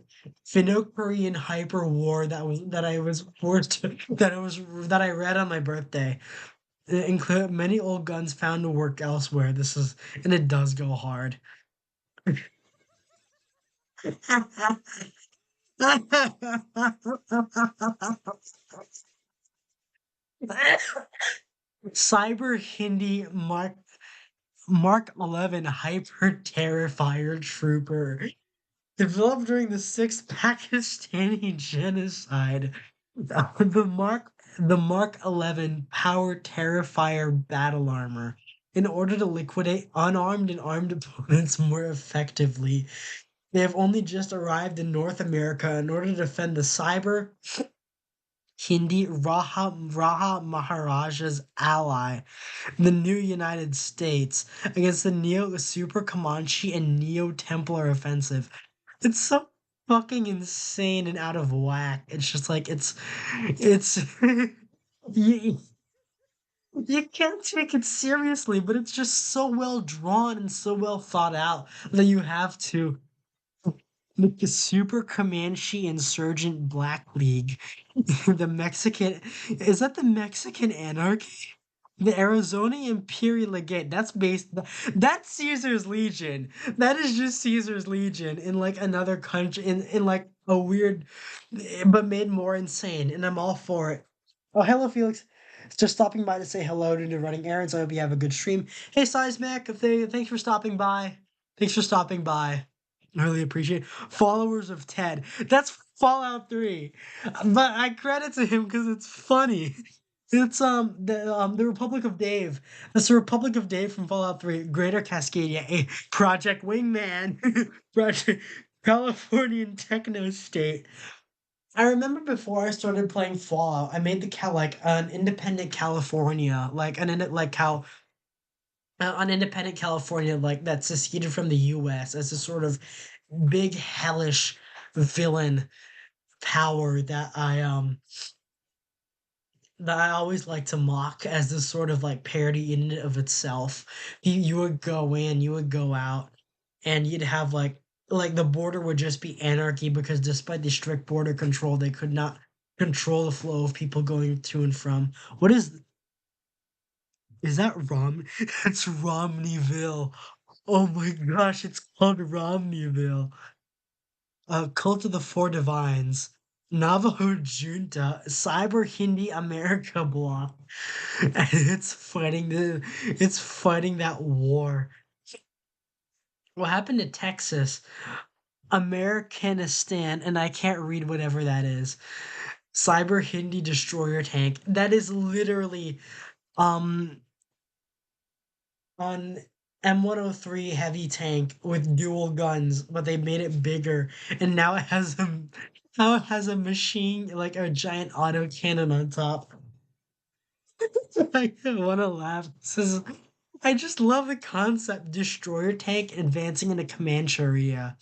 Finno-Korean hyper war that I was forced to, that I read on my birthday. It include many old guns found to work elsewhere. And it does go hard. Cyber Hindi Mark 11 Hyper Terrifier Trooper, developed during the sixth Pakistani genocide. The Mark 11 Power Terrifier battle armor, in order to liquidate unarmed and armed opponents more effectively. They have only just arrived in North America in order to defend the cyber Hindi Raha Maharaja's ally, the new United States, against the Neo Super Comanche and Neo Templar offensive. It's so fucking insane and out of whack. It's just like it's you, you can't take it seriously, but it's just so well drawn and so well thought out that you have to. Like the Super Comanche Insurgent Black League, the Mexican, is that the Mexican Anarchy? The Arizona Imperial Legate. That's Caesar's Legion. That is just Caesar's Legion in like another country, in like a weird, but made more insane. And I'm all for it. Oh, hello, Felix. Just stopping by to say hello to running errands. I hope you have a good stream. Hey, Size Mac, thanks for stopping by. Thanks for stopping by. I really appreciate it. Followers of Ted. That's Fallout 3. But I credit to him because it's funny. It's the Republic of Dave. That's the Republic of Dave from Fallout 3, Greater Cascadia, a Project Wingman, Project Californian Techno State. I remember before I started playing Fallout, I made the cal like an independent California, like an independent California like that seceded from the U.S. as a sort of big hellish villain power that I always like to mock as this sort of like parody in and of itself. You would go in, you would go out, and you'd have like the border would just be anarchy because despite the strict border control, they could not control the flow of people going to and from. What is that Rom? It's Romneyville. Oh my gosh, it's called Romneyville. Cult of the Four Divines, Navajo Junta, Cyber Hindi America block, and it's fighting that war. What happened to Texas? Americanistan, and I can't read whatever that is. Cyber Hindi destroyer tank. That is literally um an M103 heavy tank with dual guns, but they made it bigger, and now it has a machine like a giant auto cannon on top. I want to laugh. I just love the concept destroyer tank advancing into Comancheria.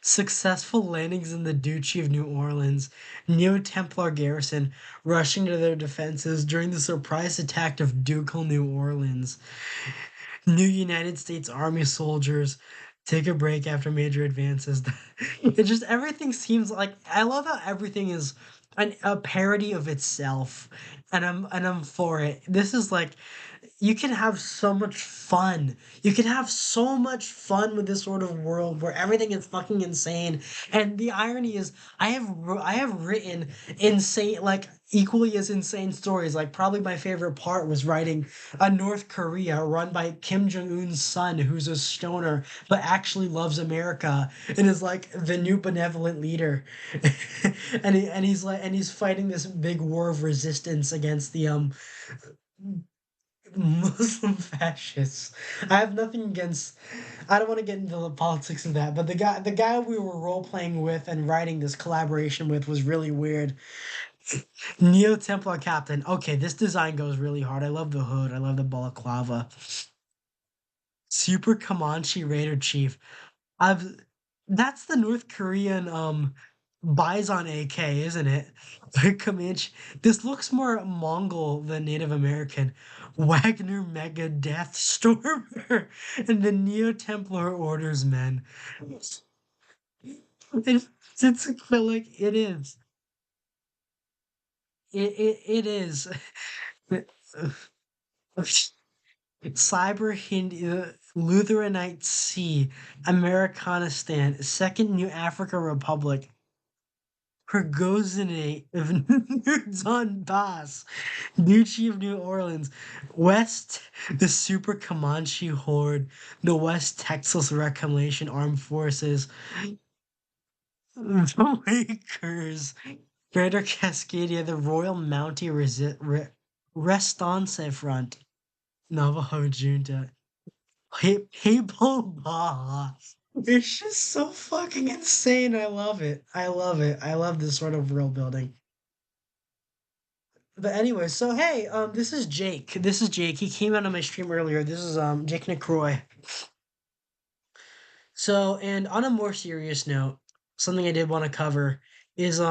Successful landings in the Duchy of New Orleans. Neo Templar garrison rushing to their defenses during the surprise attack of Ducal New Orleans. New United States Army soldiers take a break after major advances. It just everything seems like I love how everything is a parody of itself, and I'm for it. This is like you can have so much fun. You can have so much fun with this sort of world where everything is fucking insane. And the irony is, I have written insane, like equally as insane stories. Like probably my favorite part was writing a North Korea run by Kim Jong Un's son, who's a stoner but actually loves America and is like the new benevolent leader. And he's fighting this big war of resistance against the Muslim fascists. I have nothing against. I don't want to get into the politics of that, but the guy we were role playing with and writing this collaboration with was really weird. Neo Templar Captain. Okay, this design goes really hard. I love the hood. I love the balaclava. Super Comanche Raider Chief. I've that's the North Korean Bison AK, isn't it? Comanche. This looks more Mongol than Native American. Wagner Mega Death Stormer and the Neo Templar Orders men. It's like it is. It is. Cyber Hindi, Lutheranite Sea, Americanistan, Second New Africa Republic, Pergozinate of New Donbass, Duchy of New Orleans, West, the Super Comanche Horde, the West Texas Reclamation Armed Forces, the Lakers, Greater Cascadia, the Royal Mountie Restance Front, Navajo Junta, People Baja. It's just so fucking insane. I love it. I love it. I love this sort of world building. But anyway, so hey, this is Jake. This is Jake. He came out on my stream earlier. This is Jake Necroy. So, and on a more serious note, something I did want to cover is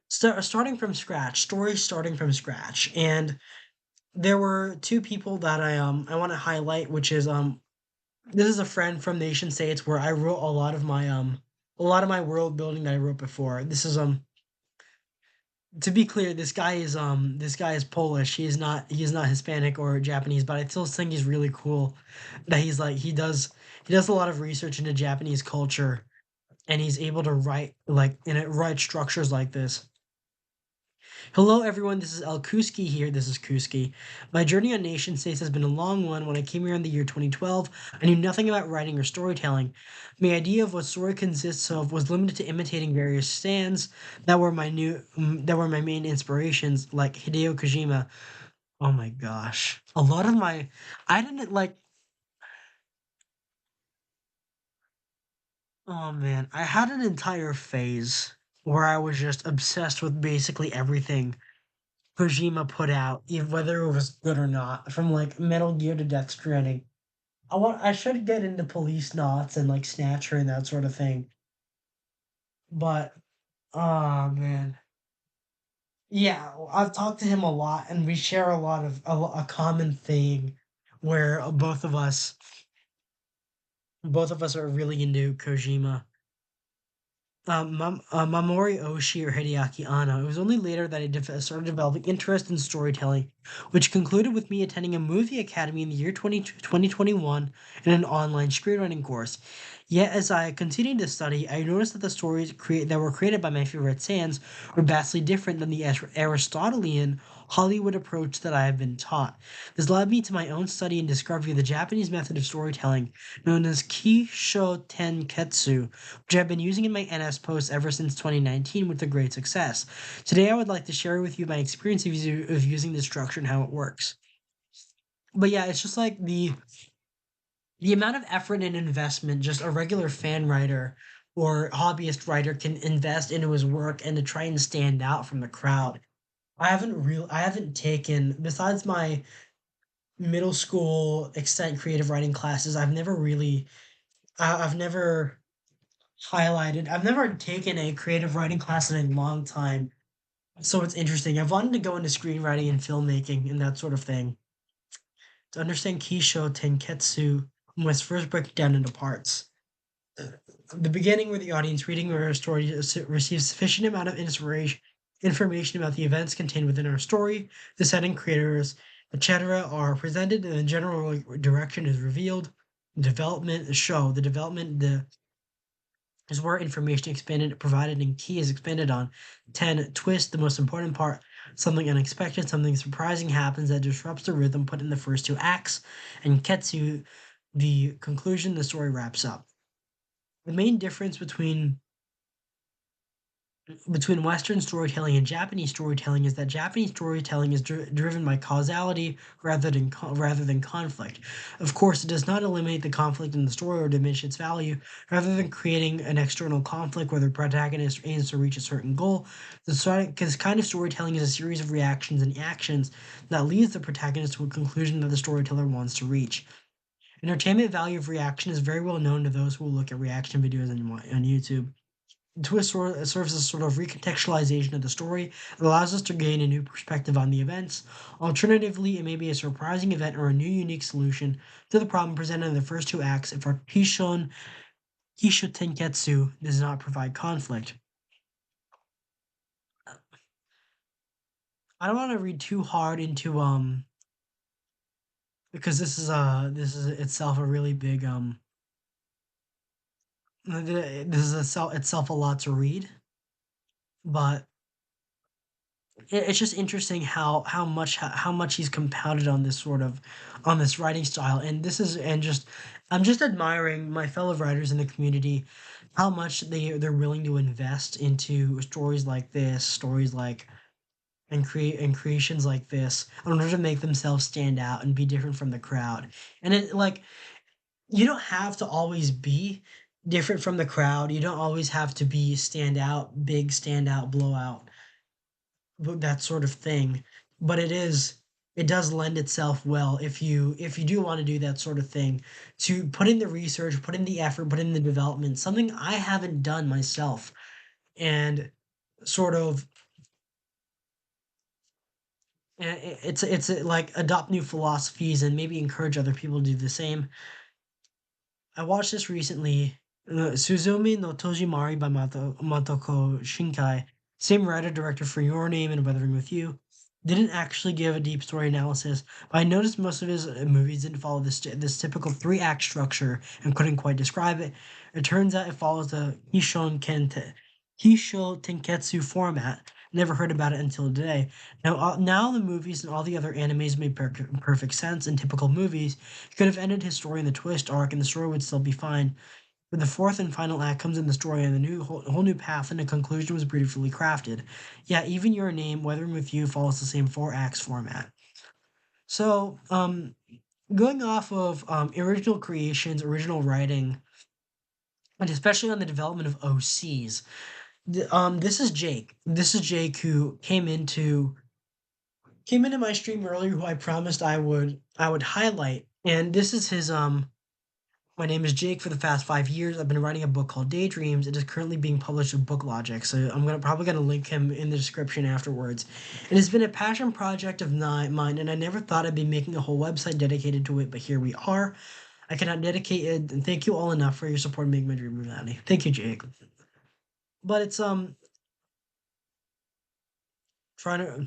starting from scratch, stories starting from scratch. And there were two people that I want to highlight, which is this is a friend from Nation States where I wrote a lot of my world building that I wrote before. This is to be clear, this guy is Polish. He is not Hispanic or Japanese, but I still think he's really cool that he does a lot of research into Japanese culture and he's able to write write structures like this. Hello, everyone. This is El Kuski here. This is Kuski. My journey on nation states has been a long one. When I came here in the year 2012, I knew nothing about writing or storytelling. My idea of what story consists of was limited to imitating various stands that were my main inspirations, like Hideo Kojima. Oh my gosh, a lot of my, I didn't like. Oh man, I had an entire phase where I was just obsessed with basically everything Kojima put out, whether it was good or not, from like Metal Gear to Death Stranding. I should get into Police Knots and like Snatcher and that sort of thing. But oh man. Yeah, I've talked to him a lot and we share a lot of a common thing where both of us are really into Kojima. Mamori Oshii or Hideaki Anno. It was only later that started developing interest in storytelling, which concluded with me attending a movie academy in the year 2021 and an online screenwriting course. Yet, as I continued to study, I noticed that the that were created by my favorite sans were vastly different than the Aristotelian Hollywood approach that I have been taught. This led me to my own study and discovery of the Japanese method of storytelling, known as Kisho Tenketsu, which I've been using in my NS posts ever since 2019 with a great success. Today, I would like to share with you my experience of using this structure and how it works. But yeah, it's just like the amount of effort and investment just a regular fan writer or hobbyist writer can invest into his work and to try and stand out from the crowd. I haven't taken besides my middle school extent creative writing classes, I've never I've never taken a creative writing class in a long time. So it's interesting. I've wanted to go into screenwriting and filmmaking and that sort of thing. To understand Kisho Tenketsu, we must first break it down into parts. The beginning, where the audience reading our story receives sufficient amount of information about the events contained within our story, the setting, creators, etc., are presented, and the general direction is revealed. The development, is where information expanded, provided, and key is expanded on. 10. Twist, the most important part. Something unexpected, something surprising happens that disrupts the rhythm put in the first two acts. And Ketsu, the conclusion, the story wraps up. The main difference between Western storytelling and Japanese storytelling is that Japanese storytelling is driven by causality rather than conflict. Of course, it does not eliminate the conflict in the story or diminish its value. Rather than creating an external conflict where the protagonist aims to reach a certain goal, this kind of storytelling is a series of reactions and actions that leads the protagonist to a conclusion that the storyteller wants to reach. Entertainment value of reaction is very well known to those who look at reaction videos on YouTube. Twist serves as a sort of recontextualization of the story. It allows us to gain a new perspective on the events. Alternatively, it may be a surprising event or a new unique solution to the problem presented in the first two acts if our Kisho Tenketsu does not provide conflict. I don't want to read too hard into because this is itself a really big this is itself a lot to read, but it's just interesting how much he's compounded on this on this writing style, and this is and just I'm just admiring my fellow writers in the community, how much they're willing to invest into stories like this, stories like and creations like this in order to make themselves stand out and be different from the crowd. And it like you don't have to always be different from the crowd. You don't always have to be stand out, big stand out, blowout, that sort of thing. But it does lend itself well if you do want to do that sort of thing, to put in the research, put in the effort, put in the development, something I haven't done myself, and sort of like adopt new philosophies and maybe encourage other people to do the same. I watched this recently, Suzumi no Tojimari by Motoko Shinkai, same writer director for Your Name and Weathering with You. Didn't actually give a deep story analysis, but I noticed most of his movies didn't follow this typical three-act structure and couldn't quite describe it. It turns out it follows the Hisho Tenketsu format. Never heard about it until today. Now the movies and all the other animes made perfect sense. In typical movies, he could have ended his story in the twist arc, and the story would still be fine. But the fourth and final act comes in the story on a whole new path, and the conclusion was beautifully crafted. Yeah, even Your Name, Weathering with You, follows the same four acts format. So, going off of original creations, original writing, and especially on the development of OCs, this is Jake. This is Jake who came into my stream earlier, who I promised I would highlight. And this is his my name is Jake. For the past 5 years, I've been writing a book called Daydreams. It is currently being published with Book Logic, so I'm probably gonna link him in the description afterwards. It has been a passion project of mine, and I never thought I'd be making a whole website dedicated to it, but here we are. I cannot dedicate it and thank you all enough for your support in making my dream a reality. Thank you, Jake. But it's trying to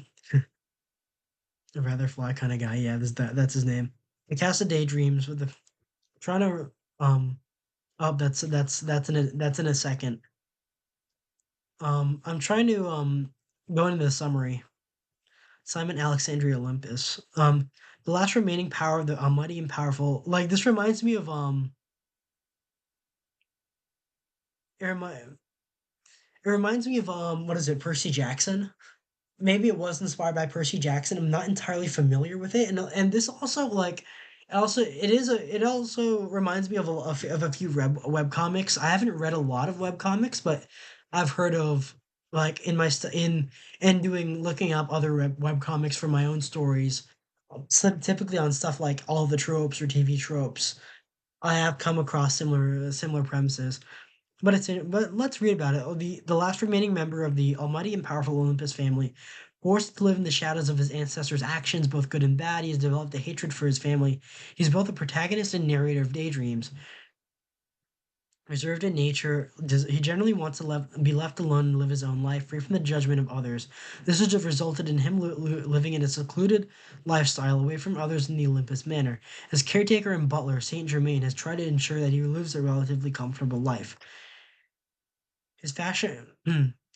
a rather fly kind of guy. Yeah, that's his name. The cast of Daydreams with the trying to oh, that's in a second. I'm trying to go into the summary. Simon Alexandria Olympus. The last remaining power of the almighty and powerful. Like this reminds me of it, remi- it reminds me of what is it, Percy Jackson? Maybe it was inspired by Percy Jackson. I'm not entirely familiar with it, and this also like also it also reminds me of of a few web comics. I haven't read a lot of web comics, but I've heard of like in my in doing looking up other web comics for my own stories. So typically on stuff like all the tropes or TV tropes, I have come across similar premises. But let's read about it. Oh, the last remaining member of the almighty and powerful Olympus family, forced to live in the shadows of his ancestors' actions, both good and bad, he has developed a hatred for his family. He's both the protagonist and narrator of Daydreams. Reserved in nature, he generally wants to be left alone and live his own life, free from the judgment of others. This has resulted in him living in a secluded lifestyle away from others in the Olympus manor. As caretaker and butler, Saint Germain has tried to ensure that he lives a relatively comfortable life. His fashion,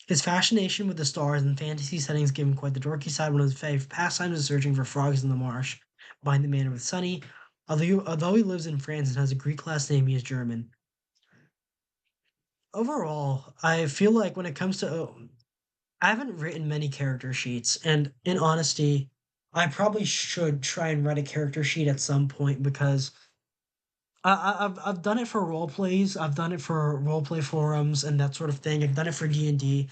his fascination with the stars and fantasy settings give him quite the dorky side. One of his favorite pastimes is searching for frogs in the marsh. Behind the manor with Sunny, although he lives in France and has a Greek last name, he is German. Overall, I feel like when it comes to, I haven't written many character sheets, and in honesty, I probably should try and write a character sheet at some point because I've done it for role plays. I've done it for role play forums and that sort of thing. I've done it for D&D,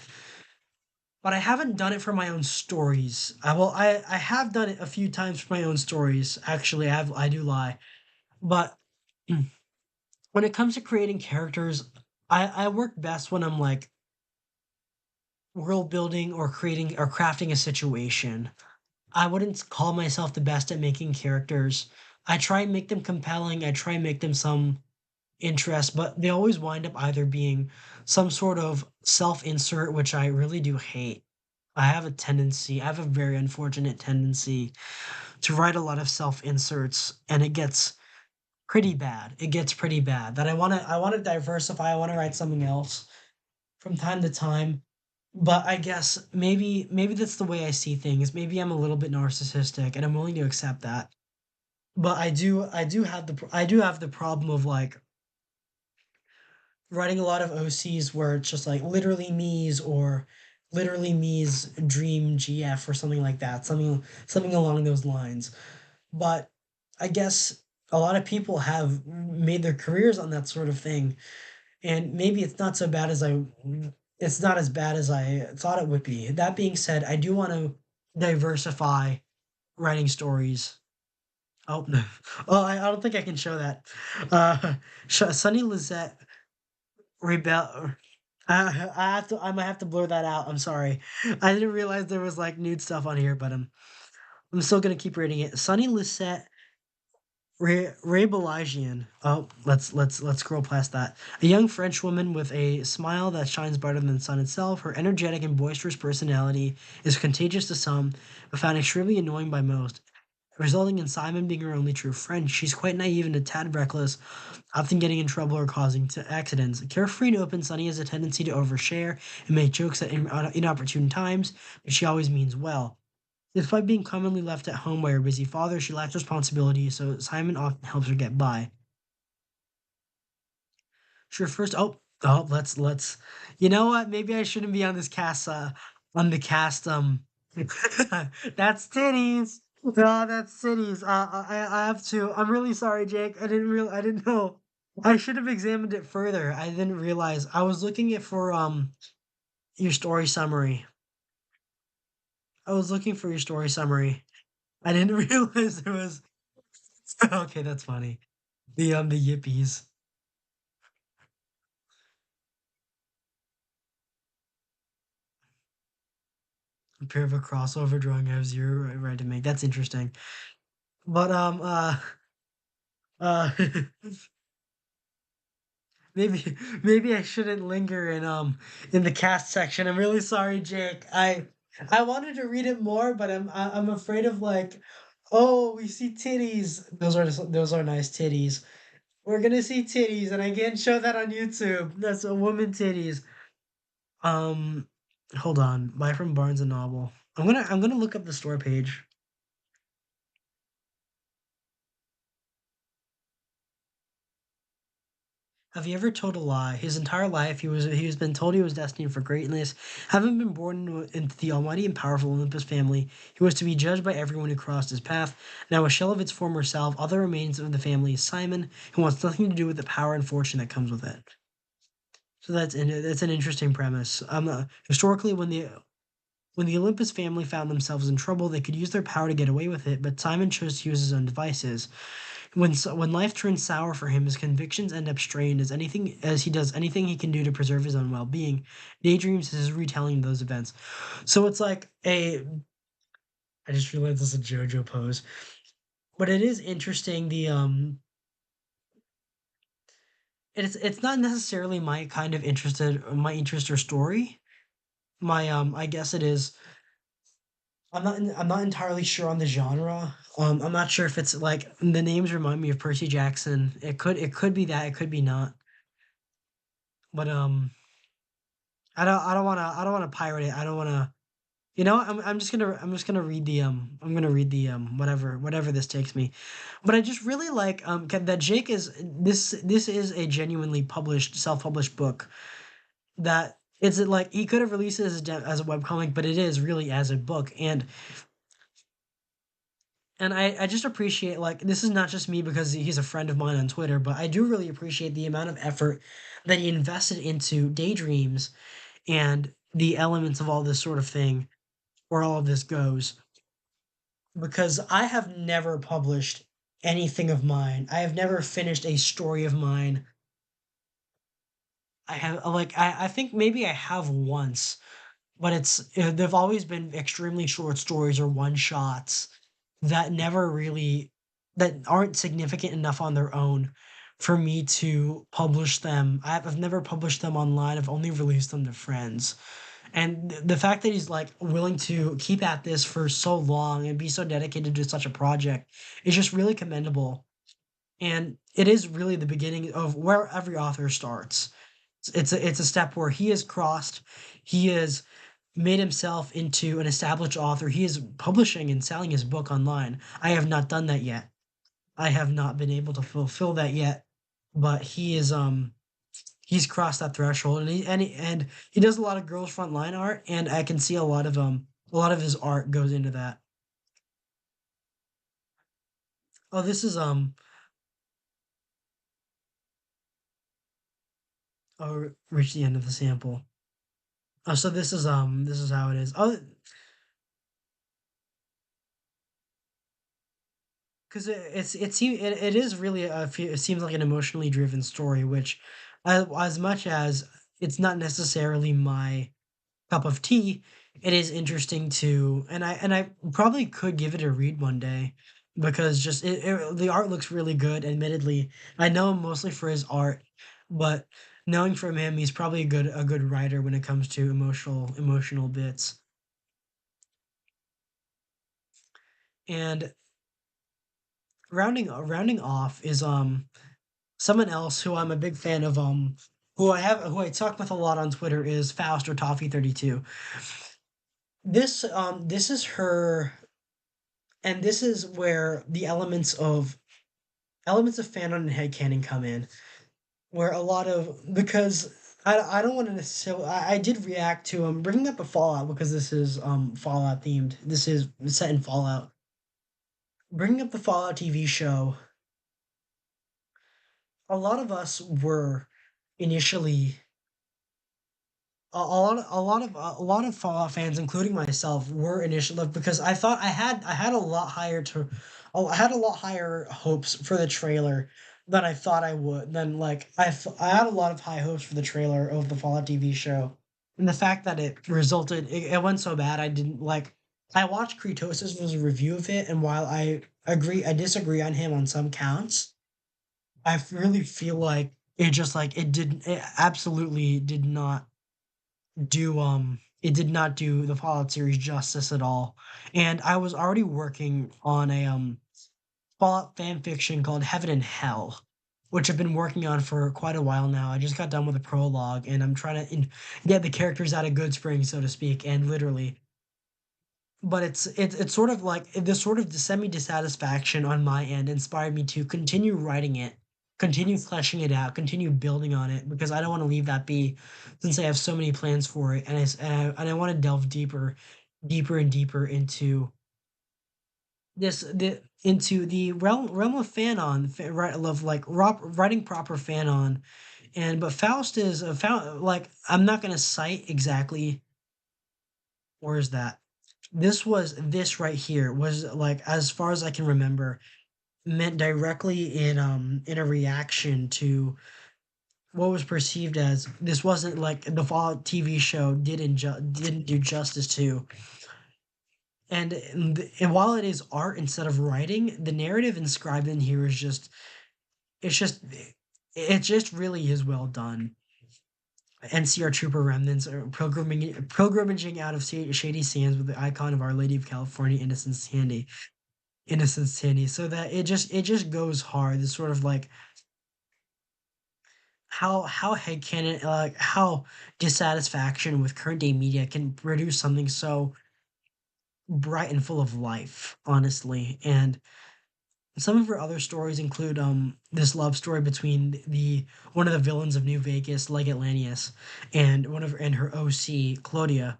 but I haven't done it for my own stories. I have done it a few times for my own stories. Actually, I do lie, but when it comes to creating characters, I work best when I'm like world building or creating or crafting a situation. I wouldn't call myself the best at making characters. I try and make them compelling. I try and make them some interest, but they always wind up either being some sort of self-insert, which I really do hate. I have a very unfortunate tendency to write a lot of self-inserts, and it gets pretty bad. It gets pretty bad. That I wanna diversify, I wanna write something else from time to time. But I guess maybe that's the way I see things. Maybe I'm a little bit narcissistic, and I'm willing to accept that. But I do have the problem of like writing a lot of OCs where it's just like literally me's or literally me's dream GF or something like that, something along those lines. But I guess a lot of people have made their careers on that sort of thing, and maybe it's not as bad as I thought it would be. That being said, I do want to diversify writing stories. Oh no. Oh, I don't think I can show that. Uh, Sunny Lizette rebel. I might have to blur that out. I'm sorry. I didn't realize there was like nude stuff on here, but I'm still gonna keep reading it. Sunny Lisette Ray Balajian. Oh, let's scroll past that. A young French woman with a smile that shines brighter than the sun itself. Her energetic and boisterous personality is contagious to some, but found extremely annoying by most, resulting in Simon being her only true friend. She's quite naive and a tad reckless, often getting in trouble or causing accidents. Carefree and open, Sunny has a tendency to overshare and make jokes at inopportune times, but she always means well. Despite being commonly left at home by her busy father, she lacks responsibility, so Simon often helps her get by. She refers to, let's you know what? Maybe I shouldn't be on this cast on the cast that's titties. No, that's titties. I have to. I'm really sorry, Jake. I didn't know. I should have examined it further. I didn't realize. I was looking it for your story summary. I was looking for your story summary. I didn't realize there was okay, that's funny. The yippies. A pair of a crossover drawing I have zero right to make. That's interesting. But uh maybe maybe I shouldn't linger in the cast section. I'm really sorry, Jake. I wanted to read it more, but I'm afraid of like, oh, we see titties. Those are nice titties. We're gonna see titties, and I can't show that on YouTube. That's a woman titties. Um, hold on. Buy from Barnes and Noble. I'm gonna look up the store page. Have you ever told a lie? His entire life, he was been told he was destined for greatness. Having been born into the almighty and powerful Olympus family, he was to be judged by everyone who crossed his path. Now a shell of its former self, all that remains of the family is Simon, who wants nothing to do with the power and fortune that comes with it. So that's an interesting premise. Historically, when the Olympus family found themselves in trouble, they could use their power to get away with it, but Simon chose to use his own devices. When life turns sour for him, his convictions end up strained as he does anything he can do to preserve his own well-being. Daydreams is his retelling of those events. So it's like a I just realized this is a JoJo pose. But it is interesting it's not necessarily my interest or story. My I guess it is I'm not entirely sure on the genre. I'm not sure if it's like the names remind me of Percy Jackson. It could be that, it could be not. But I don't wanna pirate it. I don't wanna you know, I'm just gonna read I'm gonna read the whatever this takes me. But I just really like that Jake is this is a genuinely published self-published book that it's like he could have released it as a webcomic, but it is really as a book. And I just appreciate like this is not just me because he's a friend of mine on Twitter, but I do really appreciate the amount of effort that he invested into daydreams and the elements of all this sort of thing, where all of this goes. Because I have never published anything of mine. I have never finished a story of mine. I think maybe I have once, but they've always been extremely short stories or one shots that never really that aren't significant enough on their own for me to publish them. I've never published them online. I've only released them to friends. And the fact that he's like willing to keep at this for so long and be so dedicated to such a project is just really commendable. And it is really the beginning of where every author starts. It's a step where he has crossed, he has made himself into an established author. He is publishing and selling his book online. I have not done that yet. I have not been able to fulfill that yet, but he's crossed that threshold and he does a lot of girls frontline art and I can see a lot of his art goes into that. Oh, this is Oh, reach the end of the sample. Oh, so this is how it is. Oh, because it is really it seems like an emotionally driven story, which, as much as it's not necessarily my cup of tea, it is interesting to, and I probably could give it a read one day because just the art looks really good. Admittedly, I know him mostly for his art, but knowing from him, he's probably a good writer when it comes to emotional bits. And rounding off is someone else who I'm a big fan of, who I talk with a lot on Twitter is Faust or Toffee 32. This is her, and this is where the elements of Fanon and Headcanon come in, where a lot of, because I don't want to necessarily, I did react to bringing up a Fallout because this is Fallout themed. This is set in Fallout. Bringing up the Fallout TV show, a lot of us were initially a lot of Fallout fans, including myself, were initially, because I thought I had a lot higher to, oh, I had a lot higher hopes for the trailer than I thought I would. Then like I had a lot of high hopes for the trailer of the Fallout TV show, and the fact that it went so bad, I didn't like. I watched Kretos's review of it, and while I disagree on him on some counts. Really feel like it absolutely did not it did not do the Fallout series justice at all. And I was already working on a Fallout fan fiction called Heaven and Hell, which I've been working on for quite a while now. I just got done with a prologue, and I'm trying to get the characters out of Good Spring, so to speak, and literally. But it's sort of like this sort of semi dissatisfaction on my end inspired me to continue writing it, continue fleshing it out, continue building on it, because I don't want to leave that be, since I have so many plans for it, and I want to delve deeper and deeper into the realm of Fanon, right? Of like writing proper Fanon, and but Faust is a Faust, like I'm not gonna cite exactly where is that. This right here was, like, as far as I can remember, meant directly in a reaction to what was perceived as, this wasn't like the Fallout TV show didn't do justice to. And while it is art instead of writing, the narrative inscribed in here is just, it's just it just really is well done. NCR Trooper remnants are pilgrimaging out of shady sands with the icon of Our Lady of California, Innocence Tandy, so that it just goes hard. It's sort of like how headcanon, like how dissatisfaction with current day media can produce something so bright and full of life, honestly. And some of her other stories include this love story between the one of the villains of New Vegas, like Atlanteus, and her OC Claudia.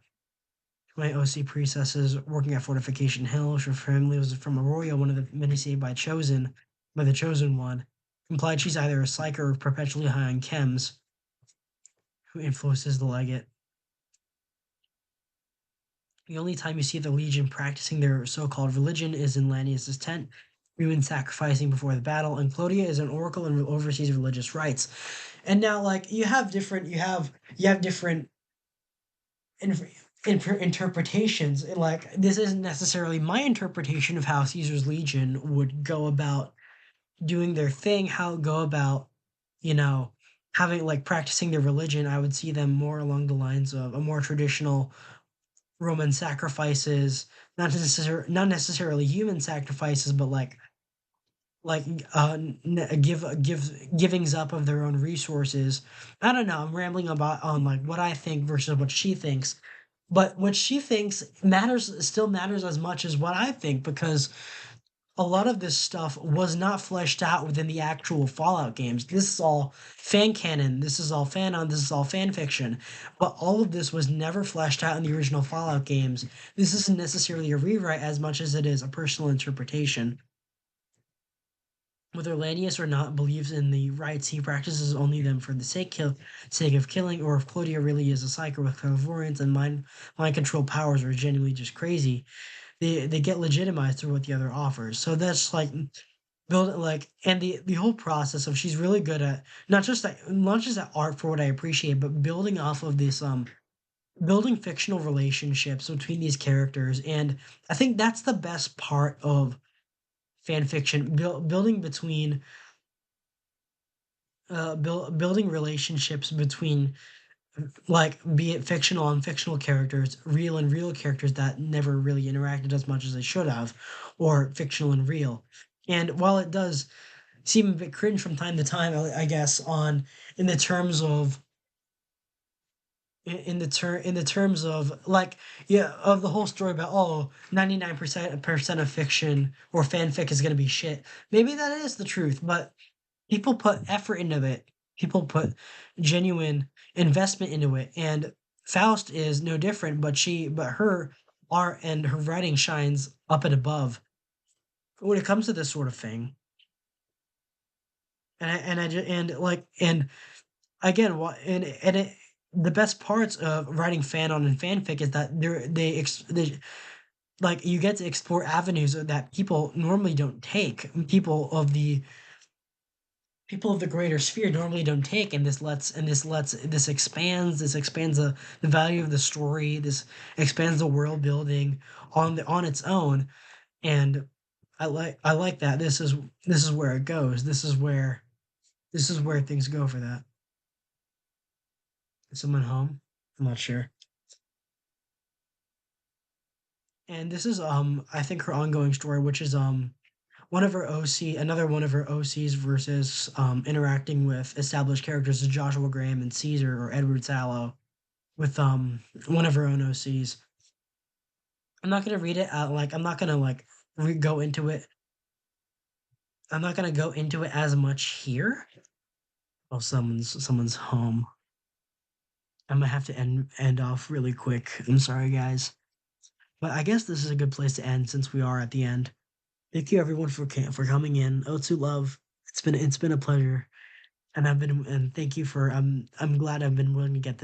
My OC priestesses working at Fortification Hill. Her family was from Arroyo, one of the many saved by the Chosen One. Implied she's either a psyker or perpetually high on chems, who influences the legate. The only time you see the Legion practicing their so-called religion is in Lanius' tent, women sacrificing before the battle, and Clodia is an oracle and oversees religious rites. And now, like, you have different in, interpretations. And like, this isn't necessarily my interpretation of how Caesar's Legion would go about doing their thing, how go about, you know, having like practicing their religion. I would see them more along the lines of a more traditional Roman sacrifices, not necessarily human sacrifices, but like givings up of their own resources. I don't know. I'm rambling about on like what I think versus what she thinks, but what she thinks matters, still matters as much as what I think, because a lot of this stuff was not fleshed out within the actual Fallout games. This is all fan canon. This is all fanon. This is all fan fiction. But all of this was never fleshed out in the original Fallout games. This isn't necessarily a rewrite as much as it is a personal interpretation. whether Lanius or not believes in the rites, he practices only them for the sake of killing, or if Claudia really is a psyker with clairvoyance and mind control powers, or genuinely just crazy, they get legitimized through what the other offers. So that's like build like and the whole process of she's really good at not just that art for what I appreciate, but building off of this building fictional relationships between these characters. And I think that's the best part of fan fiction, building between building relationships between, like, be it fictional and fictional characters, real and real characters that never really interacted as much as they should have, or fictional and real. And while it does seem a bit cringe from time to time, I guess, on in the terms of in the terms of, like, yeah, of the whole story about, oh, 99% of fiction or fanfic is going to be shit. Maybe that is the truth, but people put effort into it. People put genuine investment into it, and Faust is no different, but her art and her writing shines up and above when it comes to this sort of thing. And again, what and it the best parts of writing fanon and fanfic is that they like, you get to explore avenues that people normally don't take. People of the greater sphere normally don't take, and this expands the value of the story. This expands the world building on its own. And I like that. This is where it goes. This is where things go for that. Is someone home? I'm not sure. And this is I think her ongoing story, which is one of her another one of her OCs versus interacting with established characters is Joshua Graham and Caesar or Edward Sallow with one of her own OCs. I'm not gonna read it out, like, I'm not gonna like go into it. I'm not gonna go into it as much here. Oh, someone's home. I'm gonna have to end off really quick. I'm sorry, guys, but I guess this is a good place to end since we are at the end. Thank you everyone for coming in. Otsu love. It's been a pleasure, and thank you for I'm glad I've been willing to get